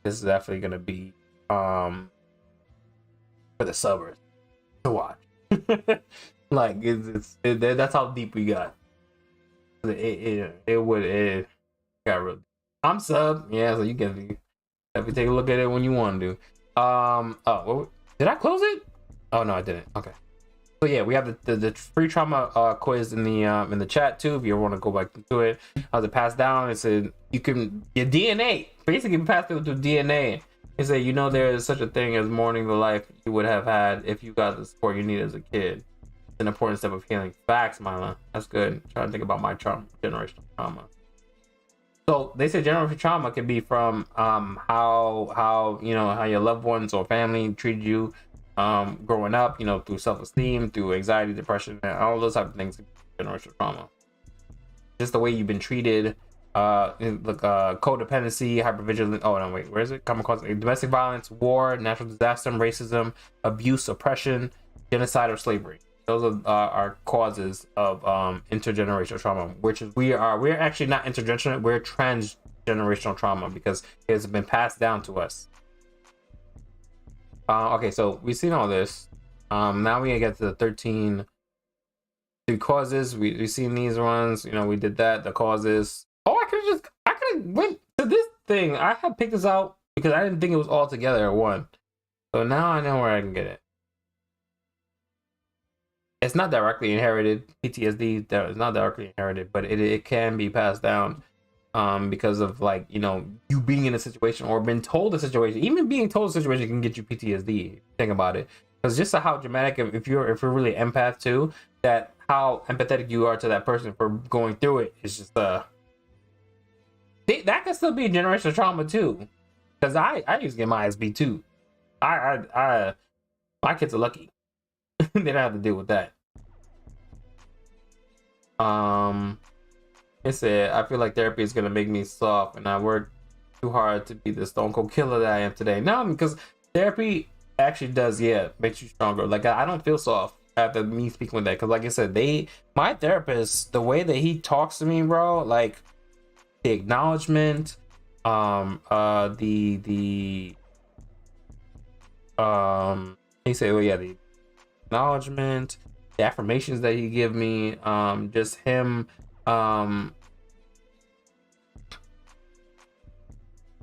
this is definitely gonna be for the subbers to watch. Like that's how deep we got. It got real. I'm sub, yeah, so you can take a look at it when you want to. Did I close it? Oh no, I didn't. Okay. So yeah, we have the free trauma quiz in the chat too. If you want to go back to it, how's it passed down? It said your DNA basically passed through DNA. It said there is such a thing as mourning the life you would have had if you got the support you needed as a kid. It's an important step of healing. Facts, Mila. That's good. I'm trying to think about my generational trauma. So they say generational trauma can be from how your loved ones or family treated you growing up, through self-esteem, through anxiety, depression, and all those type of things. Generational trauma, just the way you've been treated, codependency, hypervigilance. Oh no, wait, where is it? Common cause: domestic violence, war, natural disaster, racism, abuse, oppression, genocide, or slavery. Those are causes of intergenerational trauma, which is we're actually not intergenerational, we're transgenerational trauma, because it's been passed down to us. Okay, so we've seen all this. Now we get to the 13 causes. We've seen these ones. We did that. The causes. Oh, I could have went to this thing. I had picked this out because I didn't think it was all together at one. So now I know where I can get it. It's not directly inherited. PTSD is not directly inherited, but it can be passed down. Because of you being in a situation or been told a situation. Even being told a situation can get you PTSD. Think about it, because just how dramatic, if you're really empath too, that how empathetic you are to that person for going through it is just that can still be generational trauma too. Because I used to get my SB too. My kids are lucky. They don't have to deal with that. It said, I feel like therapy is gonna make me soft, and I work too hard to be the stone cold killer that I am today. No, because therapy actually does, makes you stronger. Like, I don't feel soft after me speaking with that, because like I said, my therapist, the way that he talks to me, bro, like the acknowledgement, he said, the acknowledgement, the affirmations that he give me, just him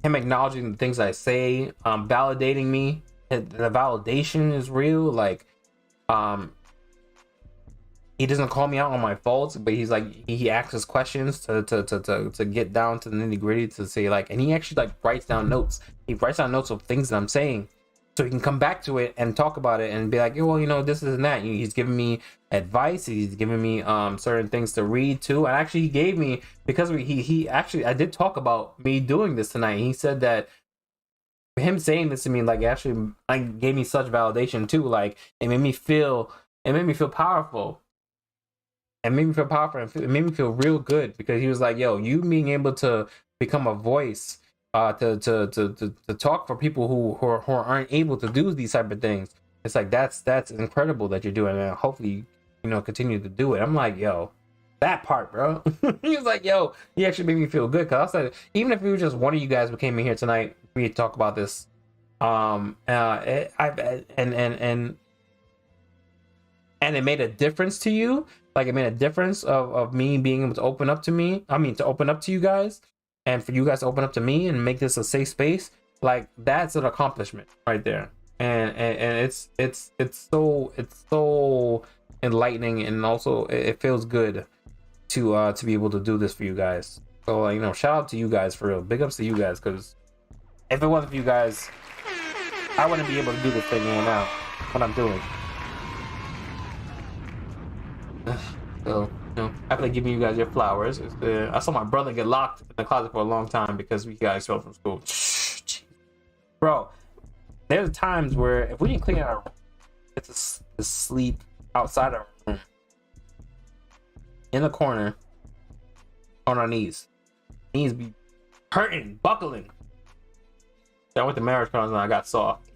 him acknowledging the things I say, validating me. The validation is real. Like, he doesn't call me out on my faults, but he's like, he asks us questions to get down to the nitty gritty, to say like, and he actually like writes down notes. He writes down notes of things that I'm saying, so he can come back to it and talk about it and be like, well, you know, this is and that. He's giving me advice. He's giving me certain things to read too. And actually, he gave me, because he actually, I did talk about me doing this tonight. He said that him saying this to me, like, actually like gave me such validation too. Like, it made me feel powerful. It made me feel powerful, and it made me feel real good, because he was like, yo, you being able to become a voice, to talk for people who aren't able to do these type of things. It's like, that's incredible that you're doing, and hopefully, you know, continue to do it. I'm like, yo, that part, bro. He was like, yo, he actually made me feel good, because I said, even if it was just one of you guys who came in here tonight, we talk about this, and it made a difference to you. Like, it made a difference of me being able to open up to to open up to you guys, and for you guys to open up to me and make this a safe space. Like, that's an accomplishment right there. And it's so enlightening, and also it feels good to be able to do this for you guys. So, you know, shout out to you guys, for real. Big ups to you guys, because if it wasn't for you guys, I wouldn't be able to do this thing right now, what I'm doing. So, you know, after giving you guys your flowers, I saw my brother get locked in the closet for a long time because we got expelled from school. Bro, there's times where if we didn't clean our room, it's to sleep outside our room, in the corner, on our knees be hurting, buckling. I went to marriage counseling and I got soft.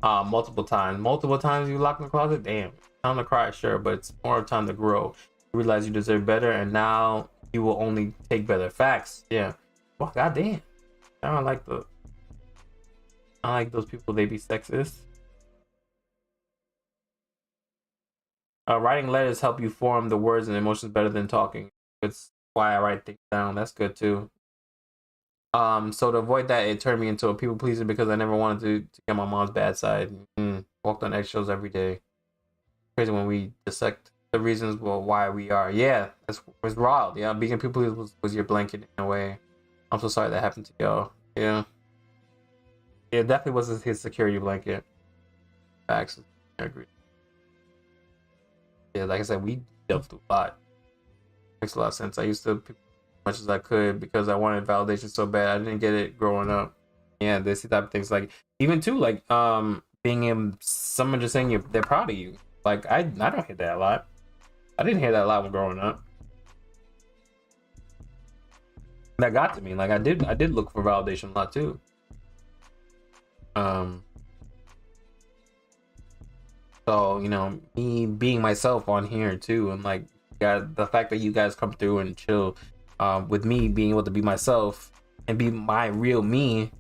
Multiple times you locked in the closet. Damn, time to cry, sure, but it's more time to grow. You realize you deserve better, and now you will only take better. Facts. Yeah. Well, goddamn. I don't like those people. They be sexist. Writing letters help you form the words and emotions better than talking. It's why I write things down. That's good too. So to avoid that, it turned me into a people pleaser because I never wanted to get my mom's bad side. Walked on eggshells every day. Crazy when we dissect the reasons why we are. Yeah, it was wild. Yeah, being a people pleaser was your blanket in a way. I'm so sorry that happened to y'all. Yeah. It definitely was his security blanket. Facts. I agree. Yeah, like I said, we dealt through a lot. Makes a lot of sense. I used to as much as I could because I wanted validation so bad. I didn't get it growing up. Yeah, this type of things, like even too, like being in someone just saying they're proud of you. Like I don't hear that a lot. I didn't hear that a lot when growing up. That got to me. Like I did look for validation a lot too. So, you know, me being myself on here too, and like the fact that you guys come through and chill with me being able to be myself and be my real me,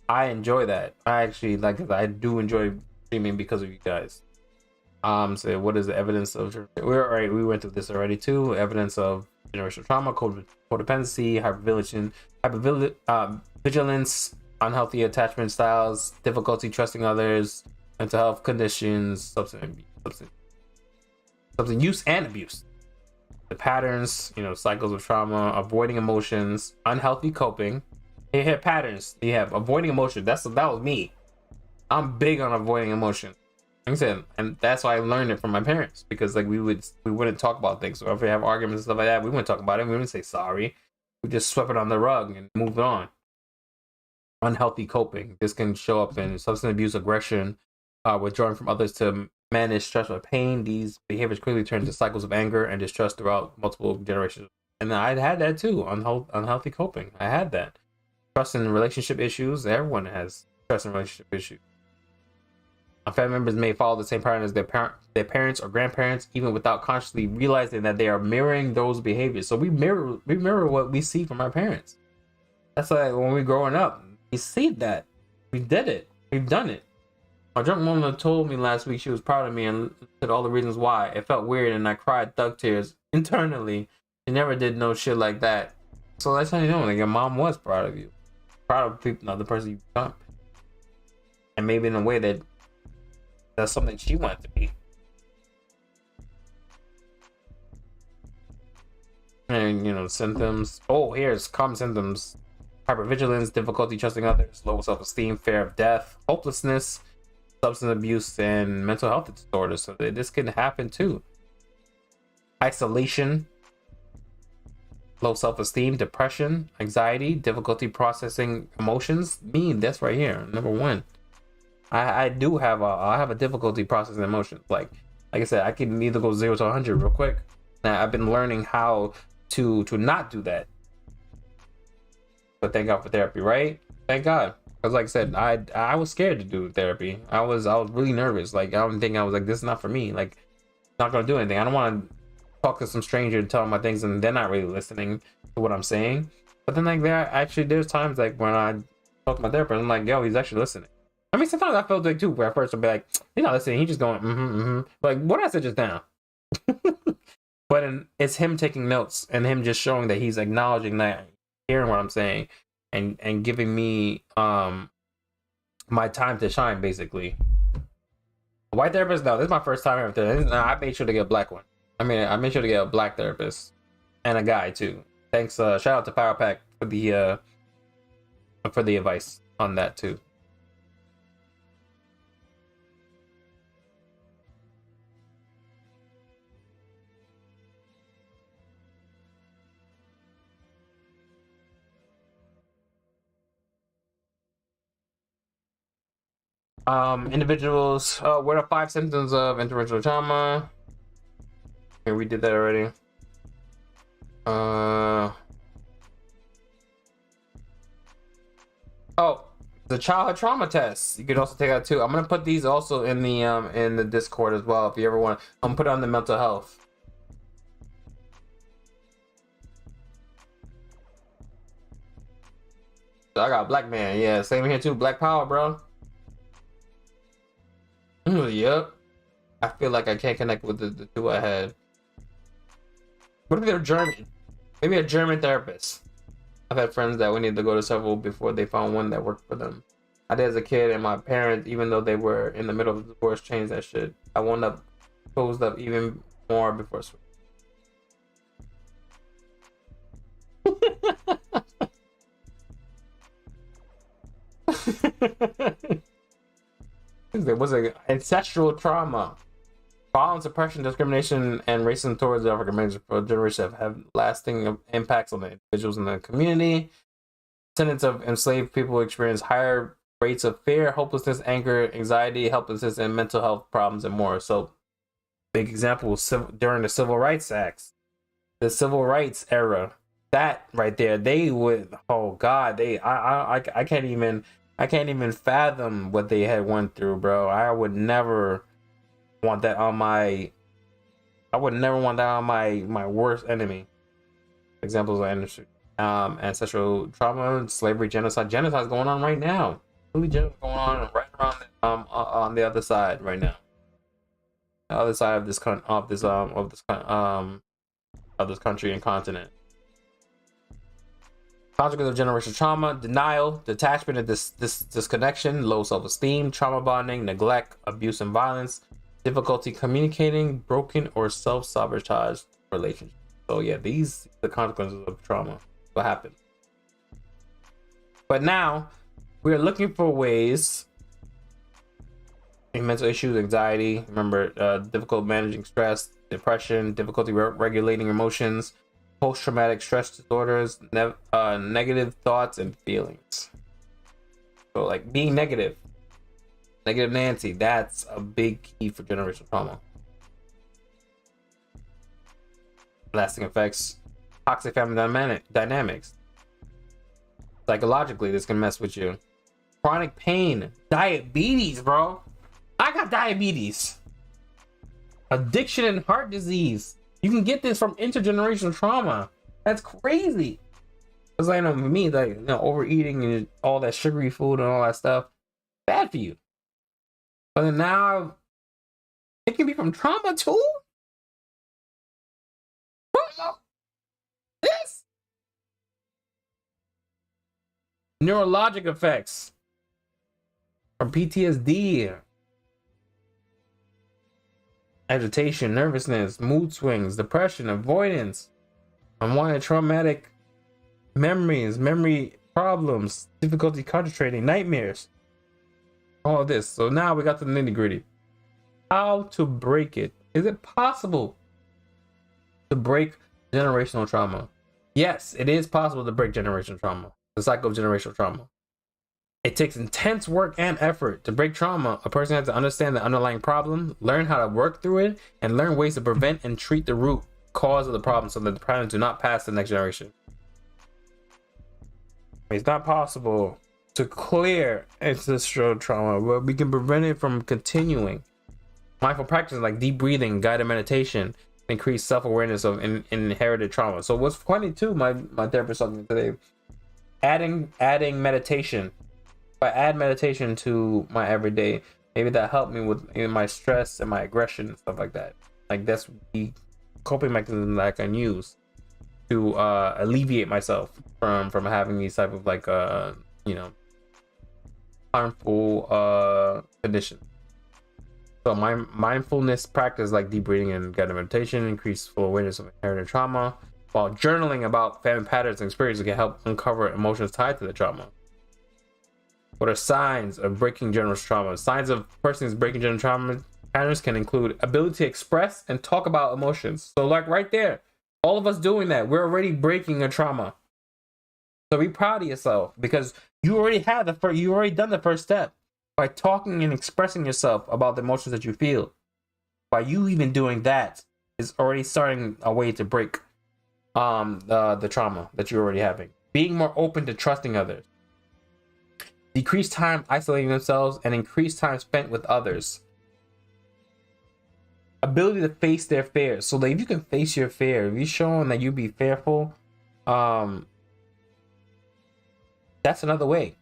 I enjoy that. I actually I do enjoy streaming because of you guys. So what is the evidence of we went through this already too. Evidence of generational trauma, codependency, vigilance, unhealthy attachment styles, difficulty trusting others, mental health conditions, substance use and abuse, the patterns, cycles of trauma, avoiding emotions, unhealthy coping. You hit patterns. You have avoiding emotion. That was me. I'm big on avoiding emotion. Like I said, and that's why I learned it from my parents, because like we wouldn't talk about things. So if we have arguments and stuff like that, we wouldn't talk about it. We wouldn't say sorry. We just swept it on the rug and moved on. Unhealthy coping. This can show up in substance abuse, aggression, withdrawing from others to manage stress or pain. These behaviors quickly turn into cycles of anger and distrust throughout multiple generations. And I had that too. Unhealthy coping. I had that. Trust in relationship issues. Everyone has trust in relationship issues. Family members may follow the same pattern as their parents or grandparents, even without consciously realizing that they are mirroring those behaviors. So we mirror what we see from our parents. That's like when we're growing up, we see that. We did it. We've done it. My drunk mama told me last week she was proud of me and said all the reasons why. It felt weird and I cried thug tears internally. She never did no shit like that. So that's how you know, like your mom was proud of you. proud of people, the person you become, and maybe in a way that's something she wanted to be. And symptoms. Oh, here's common symptoms: hypervigilance, difficulty trusting others, low self-esteem, fear of death, hopelessness, substance abuse, and mental health disorders. So this can happen too. Isolation, low self-esteem, depression, anxiety, difficulty processing emotions. Me, that's right here, number one. I do have a difficulty processing emotions. Like I said, I can either go 0 to 100 real quick. Now I've been learning how to not do that. But thank God for therapy, right? Thank God. Because like I said, I was scared to do therapy. I was really nervous. Like I was like, this is not for me. Like, not gonna do anything. I don't want to talk to some stranger and tell them my things and they're not really listening to what I'm saying. But then like there's times like when I talk to my therapist, I'm like, yo, he's actually listening. I mean, sometimes I felt like too, where at first I'd be like, he's not listening, he's just going, Like, what did I say just now? But it's him taking notes and him just showing that he's acknowledging that, hearing what I'm saying, and giving me my time to shine, basically. A white therapist, no, this is my first time ever. I made sure to get a black one. I made sure to get a black therapist and a guy too. Thanks, shout out to Power Pack for the advice on that too. Individuals, what are 5 symptoms of interracial trauma? Okay, we did that already. Oh, the childhood trauma test. You could also take that too. I'm gonna put these also in the Discord as well if you ever want. I'm gonna put it on the mental health. I got a black man. Yeah, same here too. Black power, bro. Yep. I feel like I can't connect with the two I had. What if they're German? Maybe a German therapist. I've had friends that we need to go to several before they found one that worked for them. I did as a kid, and my parents, even though they were in the middle of the divorce, changed that shit. I wound up closed up even more before There was an ancestral trauma. Violence, oppression, discrimination, and racism towards African Americans for generations have lasting impacts on the individuals in the community. Descendants of enslaved people experience higher rates of fear, hopelessness, anger, anxiety, helplessness, and mental health problems, and more. So, big example was during the Civil Rights Acts, the Civil Rights era. That right there, they would. Oh God, I can't even fathom what they had went through, bro. I would never want that on my my worst enemy. Examples of ancestral trauma, slavery, genocide. Genocide is going on right now. Really, genocide going on right around on the other side right now. The other side of this country and continent. Consequences of generational trauma: denial, detachment, and disconnection, low self-esteem, trauma bonding, neglect, abuse and violence, difficulty communicating, broken or self-sabotage relationships. So yeah, these are the consequences of trauma. What happened? But now we are looking for ways in mental issues, anxiety. Remember, difficult managing stress, depression, difficulty regulating emotions, post-traumatic stress disorders, negative thoughts and feelings. So like being negative Nancy, that's a big key for generational trauma. Lasting effects, toxic family dynamics. Psychologically, this can mess with you. Chronic pain, diabetes, bro. I got diabetes. Addiction and heart disease. You can get this from intergenerational trauma. That's crazy. Because I know for me, like, overeating and all that sugary food and all that stuff, bad for you. But then now, it can be from trauma too. Trauma. This. neurologic effects from PTSD, agitation, nervousness, mood swings, depression, avoidance, unwanted traumatic memories, memory problems, difficulty concentrating, nightmares, all of this. So now we got the nitty-gritty. How to break it? Is it possible to break generational trauma? Yes, it is possible to break generational trauma, the cycle of generational trauma. It takes intense work and effort to break trauma. A person has to understand the underlying problem, learn how to work through it, and learn ways to prevent and treat the root cause of the problem so that the patterns do not pass to the next generation. It's not possible to clear ancestral trauma, but we can prevent it from continuing. Mindful practices like deep breathing, guided meditation, increase self-awareness of inherited trauma. So what's funny too, my therapist told me today, adding meditation. If I add meditation to my everyday, maybe that helped me with my stress and my aggression and stuff like that. Like that's the coping mechanism that I can use to alleviate myself from having these type of like harmful conditions. So my mindfulness practice like deep breathing and guided meditation increase full awareness of inherited trauma, while journaling about family patterns and experiences can help uncover emotions tied to the trauma. What are signs of breaking generational trauma? Signs of persons breaking generational trauma patterns can include ability to express and talk about emotions. So like right there, all of us doing that, we're already breaking a trauma. So be proud of yourself because you already had you already done the first step by talking and expressing yourself about the emotions that you feel. By you even doing that is already starting a way to break the trauma that you're already having. Being more open to trusting others. Decrease time isolating themselves and increase time spent with others. Ability to face their fears. So that if you can face your fear, if you're showing that you be fearful, that's another way.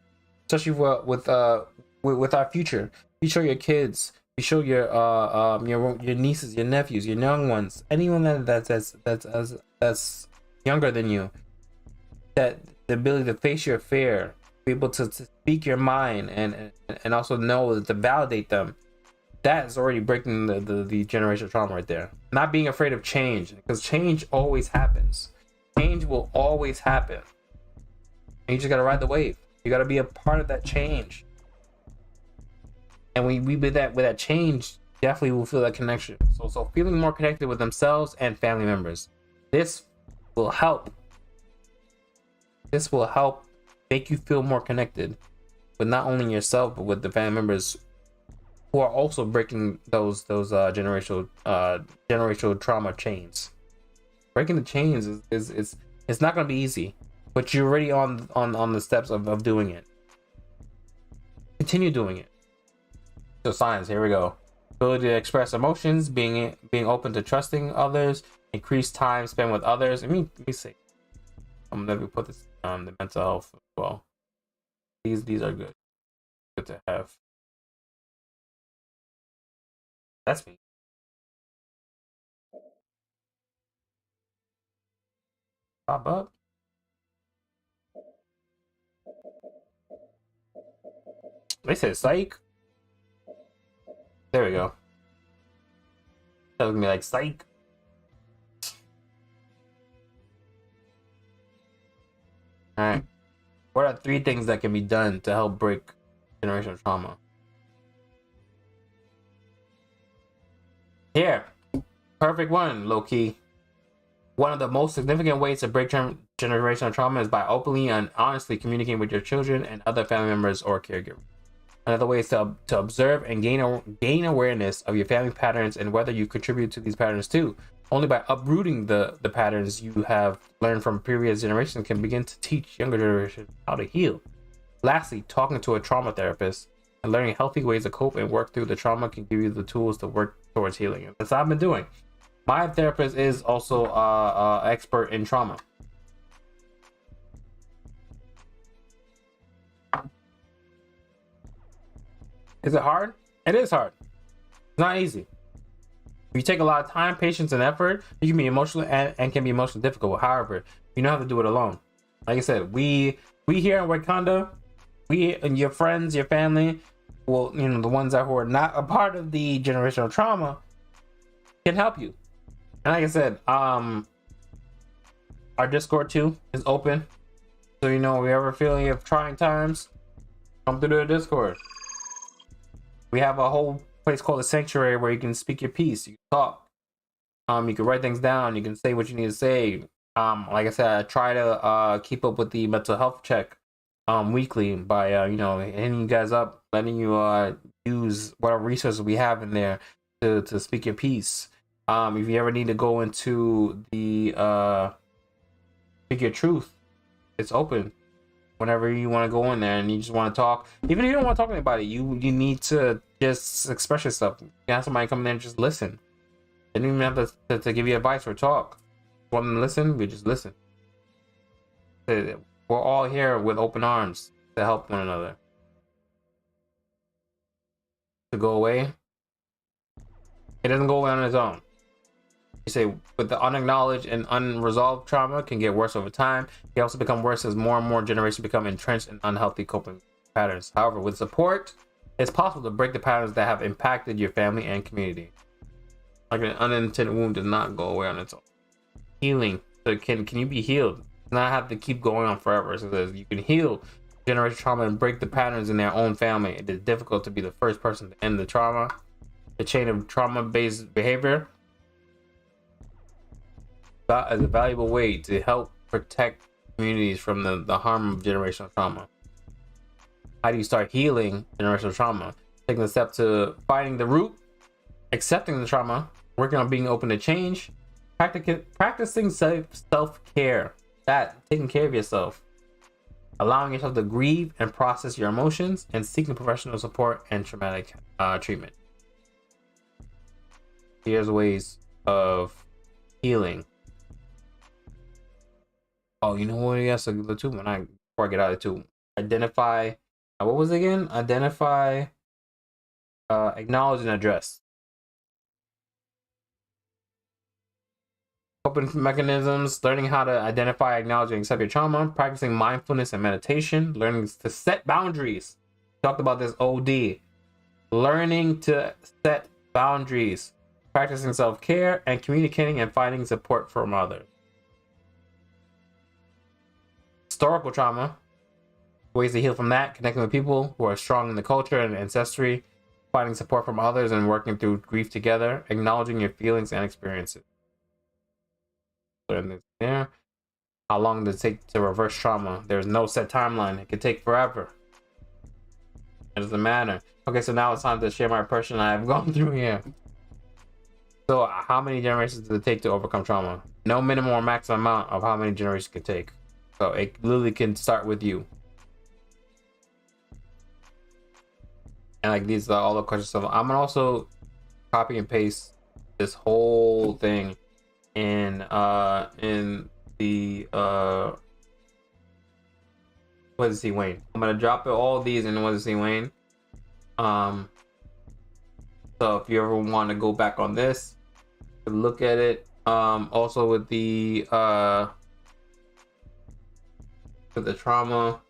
Especially with our future. You show your kids, you show your nieces, your nephews, your young ones, anyone that's younger than you, that the ability to face your fear, be able to speak your mind and also know to validate them, that is already breaking the generational trauma right there. Not being afraid of change, because change always happens. Change will always happen. And you just gotta ride the wave. You gotta be a part of that change. And we with that change, definitely will feel that connection. So feeling more connected with themselves and family members. This will help. This will help make you feel more connected with not only yourself but with the family members who are also breaking those generational trauma chains. Breaking the chains is it's not going to be easy, but you're already on the steps of doing it. Continue doing it. So signs, here we go. Ability to express emotions, being open to trusting others, increase time spent with others. Let me see. I'm gonna put this on the mental health as well. These are good. Good to have. That's me. Pop up. They said psych. There we go. Telling me like psych. Alright. What are 3 things that can be done to help break generational trauma? Here. Perfect one, low key. One of the most significant ways to break generational trauma is by openly and honestly communicating with your children and other family members or caregivers. Another way is to observe and gain awareness of your family patterns and whether you contribute to these patterns too. Only by uprooting the patterns you have learned from previous generations can begin to teach younger generations how to heal. Lastly, talking to a trauma therapist and learning healthy ways to cope and work through the trauma can give you the tools to work towards healing. And that's what I've been doing. My therapist is also an expert in trauma. Is it hard? It is hard. It's not easy. If you take a lot of time, patience, and effort, you can be emotional and can be emotionally difficult. However, you know how to do it alone. Like I said, we We here in Wakanda, we and your friends, your family, well, you know, the ones that who are not a part of the generational trauma can help you. And like I said, our Discord too is open. So you know, if you're ever feeling of trying times, come through the Discord. We have a whole place called the Sanctuary where you can speak your piece, you can talk. You can write things down, you can say what you need to say. Like I said, I try to keep up with the mental health check weekly by you know, hitting you guys up, letting you use whatever resources we have in there to speak your piece. If you ever need to go into the speak your truth, it's open whenever you want to go in there and you just want to talk. Even if you don't want to talk to anybody, you need to just express yourself. You have somebody come in there and just listen. They don't even have to give you advice or talk. Want them to listen? We just listen. We're all here with open arms to help one another. To go away, it doesn't go away on its own. You say, but the unacknowledged and unresolved trauma can get worse over time. It can also become worse as more and more generations become entrenched in unhealthy coping patterns. However, with support, it's possible to break the patterns that have impacted your family and community. Like an unintended wound does not go away on its own. Healing. So can you be healed? Not have to keep going on forever. So you can heal generational trauma and break the patterns in their own family. It is difficult to be the first person to end the trauma. The chain of trauma-based behavior as a valuable way to help protect communities from the harm of generational trauma. How do you start healing generational trauma? Taking the step to finding the root, accepting the trauma, working on being open to change, practicing self-care, taking care of yourself, allowing yourself to grieve and process your emotions, and seeking professional support and traumatic treatment. Here's ways of healing. Oh, you know what? Yes, the two. Before I get out of the two, identify. What was it again? Identify, acknowledge, and address. Coping mechanisms: learning how to identify, acknowledge, and accept your trauma. Practicing mindfulness and meditation. Learning to set boundaries. Talked about this OD. Learning to set boundaries. Practicing self-care and communicating and finding support from others. Historical trauma, ways to heal from that, connecting with people who are strong in the culture and ancestry, finding support from others and working through grief together, acknowledging your feelings and experiences. Learn this there. How long does it take to reverse trauma? There's no set timeline. It could take forever. It doesn't matter. Okay, so now it's time to share my impression I've gone through here. So how many generations does it take to overcome trauma? No minimum or maximum amount of how many generations it could take. So it literally can start with you. And like these are all the questions. So I'm gonna also copy and paste this whole thing in the what is he Wayne? I'm gonna drop all these in what is he Wayne. So if you ever want to go back on this, look at it. Also with the trauma.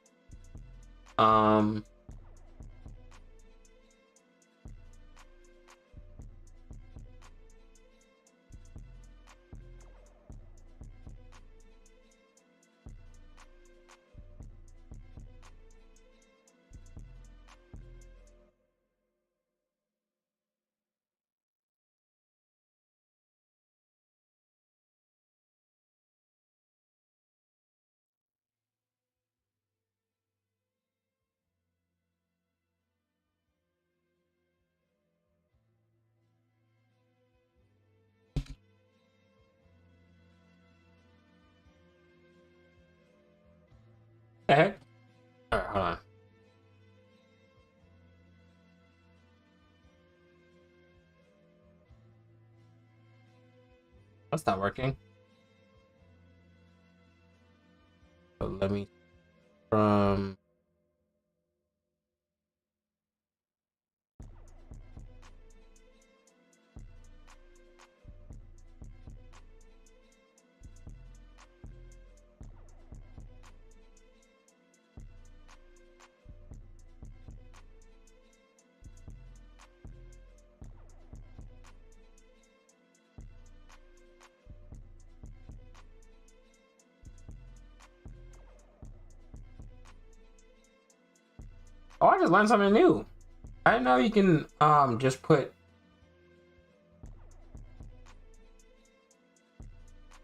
The heck? All right, hold on. That's not working. So let me from Oh, I just learned something new. I didn't know you can just put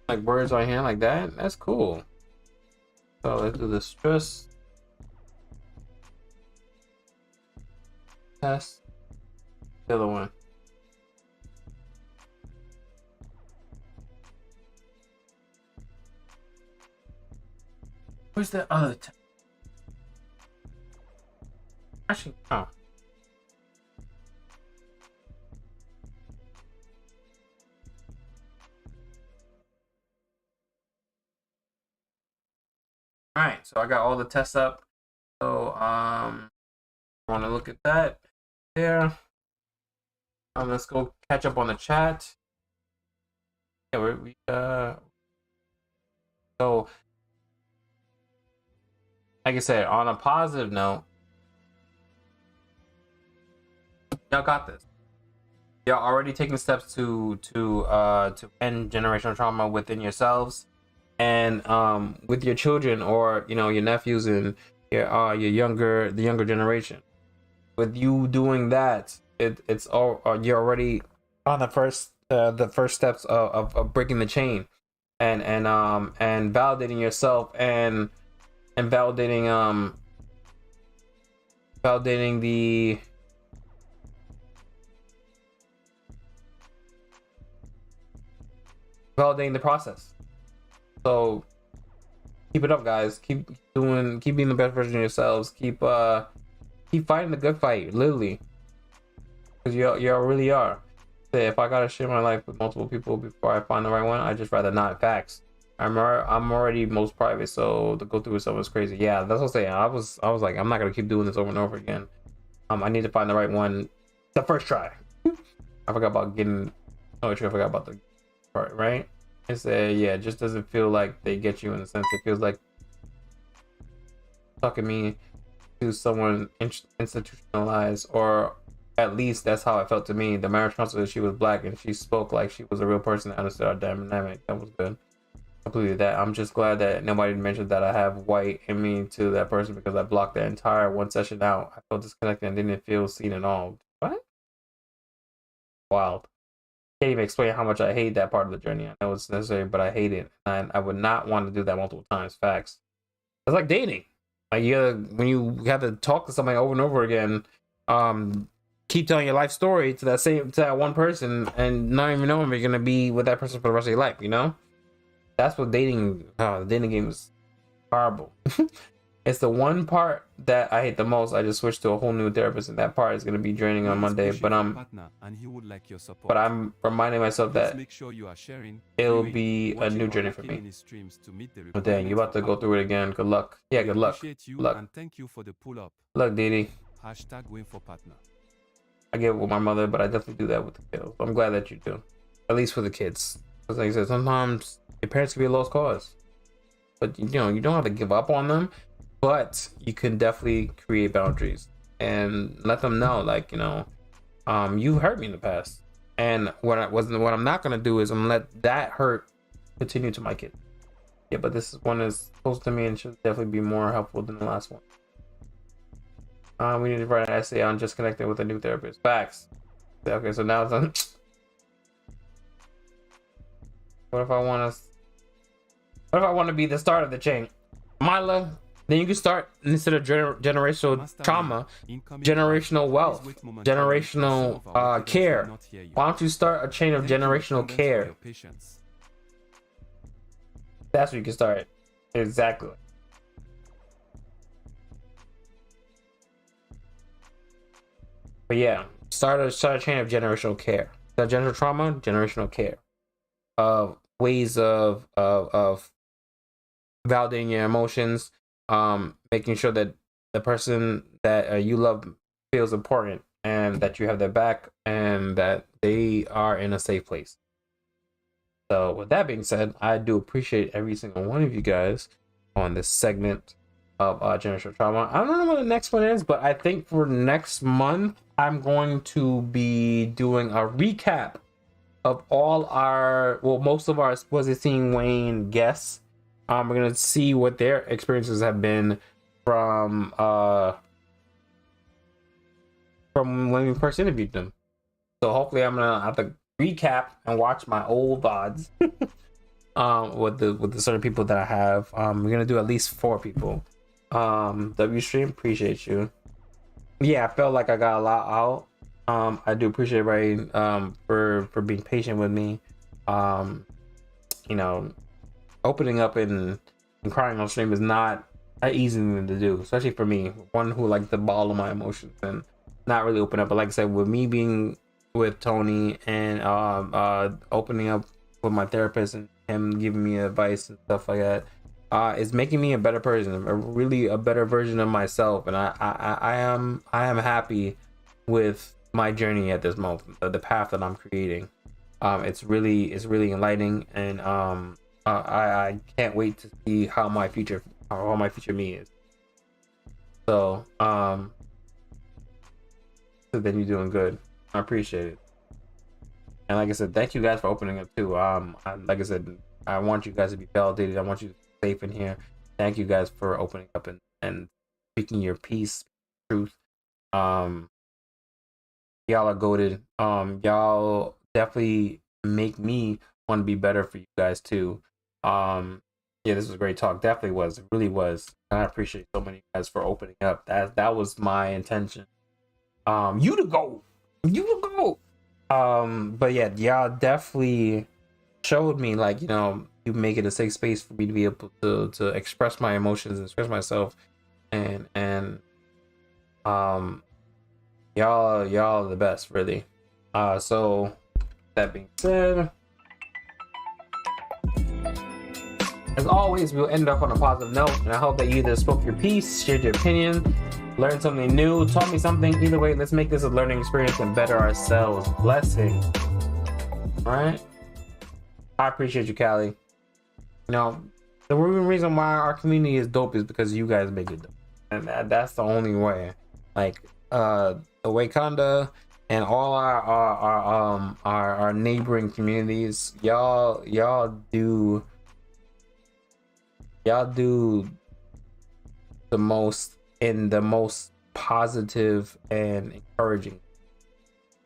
like words on hand like that. That's cool. So let's do the stress test. The other one. Where's the other test? Actually, oh. All right, so I got all the tests up. So want to look at that there. Let's go catch up on the chat. Yeah, so like I said, on a positive note, y'all got this. Y'all already taking steps to end generational trauma within yourselves and with your children, or your nephews and the younger generation. With you doing that, it's all you're already on the first steps of breaking the chain and validating yourself and validating the process. So keep it up, guys. Keep being the best version of yourselves. Keep fighting the good fight, literally, because you really are. If I gotta share my life with multiple people before I find the right one, I just rather not. Facts. I'm already most private, so to go through with someone's crazy. Yeah, that's what I'm saying. I was like, I'm not gonna keep doing this over and over again. I need to find the right one the first try. I forgot about getting. Oh, I forgot about the part, right? It's yeah, it just doesn't feel like they get you in a sense. It feels like talking me to someone institutionalized, or at least that's how it felt to me. The marriage counselor, she was black and she spoke like she was a real person that understood our dynamic. That was good. Completely that. I'm just glad that nobody mentioned that I have white in me to that person, because I blocked that entire one session out. I felt disconnected and didn't feel seen at all. What? Wild. Can't even explain how much I hate that part of the journey. I know it's necessary, but I hate it, and I would not want to do that multiple times. Facts. It's like dating. Like when you have to talk to somebody over and over again, keep telling your life story to that one person, and not even knowing if you're gonna be with that person for the rest of your life. That's what dating. The dating game is horrible. It's the one part that I hate the most. I just switched to a whole new therapist, and that part is gonna be draining on Monday. But I'm reminding myself that it'll be a new journey for me. But dang, you about to go through it again. Good luck. Yeah, good luck. Good luck. And thank you for the pull up. Look, Didi. #WinForPartner. I get it with my mother, but I definitely do that with the kids. I'm glad that you do, at least for the kids. Because like I said, sometimes your parents can be a lost cause, but you don't have to give up on them. But you can definitely create boundaries and let them know, like, you hurt me in the past, and what I'm not gonna do is I'm gonna let that hurt continue to my kid. Yeah, but this one is close to me and should definitely be more helpful than the last one. We need to write an essay on just connecting with a new therapist. Facts. Okay, so now it's done. What if I want to be the start of the chain, Mila? Then you can start, instead of generational trauma, generational wealth, generational care. Why don't you start a chain of generational care? That's where you can start. Exactly. But yeah, start a chain of generational care. So generational trauma, generational care. Ways of validating your emotions. Making sure that the person that you love feels important, and that you have their back, and that they are in a safe place. So with that being said, I do appreciate every single one of you guys on this segment of generational trauma. I don't know what the next one is, but I think for next month I'm going to be doing a recap of most of our Was It Seeing Wayne guests. We're gonna see what their experiences have been from from when we first interviewed them. So hopefully I'm gonna have to recap and watch my old VODs with the certain people that I have. We're gonna do at least 4 people. W Stream, appreciate you. Yeah, I felt like I got a lot out. I do appreciate everybody for being patient with me. You know, opening up and crying on stream is not an easy thing to do, especially for me, one who likes to ball of my emotions and not really open up. But like I said, with me being with Tony and opening up with my therapist and him giving me advice and stuff like that, it's making me a better person, a better version of myself. And I am happy with my journey at this moment, the path that I'm creating. It's really enlightening, and I can't wait to see how my future me is. So then you're doing good. I appreciate it. And like I said, thank you guys for opening up too. Like I said, I want you guys to be validated. I want you to be safe in here. Thank you guys for opening up and speaking your piece, truth. Y'all are goated. Y'all definitely make me want to be better for you guys too. Yeah, this was a great talk. Definitely was. It really was. And I appreciate so many guys for opening up. That was my intention. You to go. But yeah, y'all definitely showed me, like, you know, you make it a safe space for me to be able to express my emotions and express myself, and y'all are the best, really. So that being said, as always, we'll end up on a positive note, and I hope that you either spoke your piece, shared your opinion, learned something new, taught me something. Either way, let's make this a learning experience and better ourselves. Blessings. All right. I appreciate you, Callie. You know, the reason why our community is dope is because you guys make it dope, and that's the only way. Like the Wakanda and all our neighboring communities, y'all do the most in the most positive and encouraging.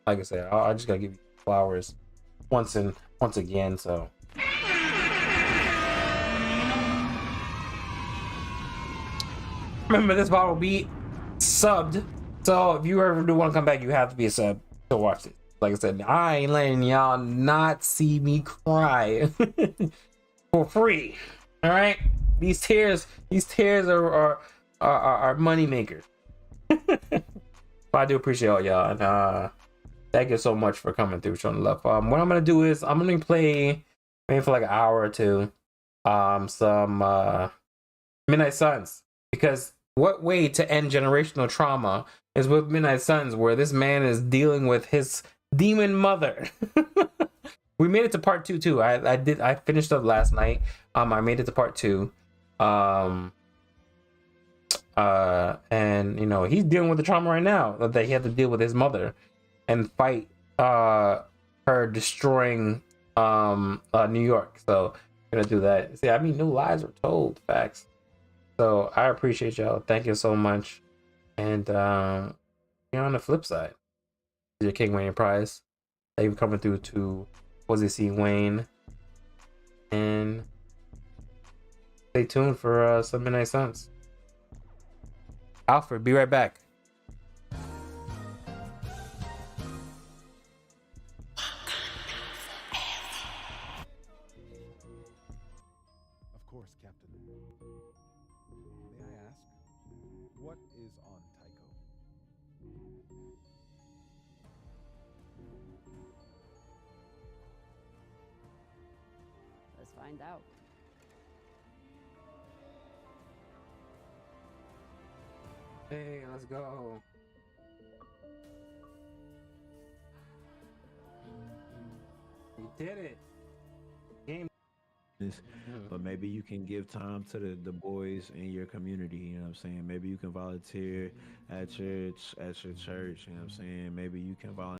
Like I said, I just gotta give you flowers once again. So remember, this bottle will be subbed. So if you ever do want to come back, you have to be a sub to watch it. Like I said, I ain't letting y'all not see me cry for free. All right, these tears are money makers. But I do appreciate all y'all, and thank you so much for coming through, showing the love. What I'm gonna do is I'm gonna play maybe for like an hour or two some Midnight Suns, because what way to end generational trauma is with Midnight Suns, where this man is dealing with his demon mother. We made it to part 2 too. I finished up last night. I made it to part 2. And you know, he's dealing with the trauma right now that he had to deal with his mother and fight her destroying New York. So I'm gonna do that. See, I mean, new lies are told, facts. So I appreciate y'all. Thank you so much. And on the flip side, your King WaynexEnterprise. Thank you for coming through to C Wayne, and stay tuned for some Midnight Suns. Alfred, be right back. Of course, Captain. May I ask, what is on Tycho? Let's find out. Hey, let's go. You did it. Game. But maybe you can give time to the boys in your community, you know what I'm saying? Maybe you can volunteer at your church, you know what I'm saying? Maybe you can volunteer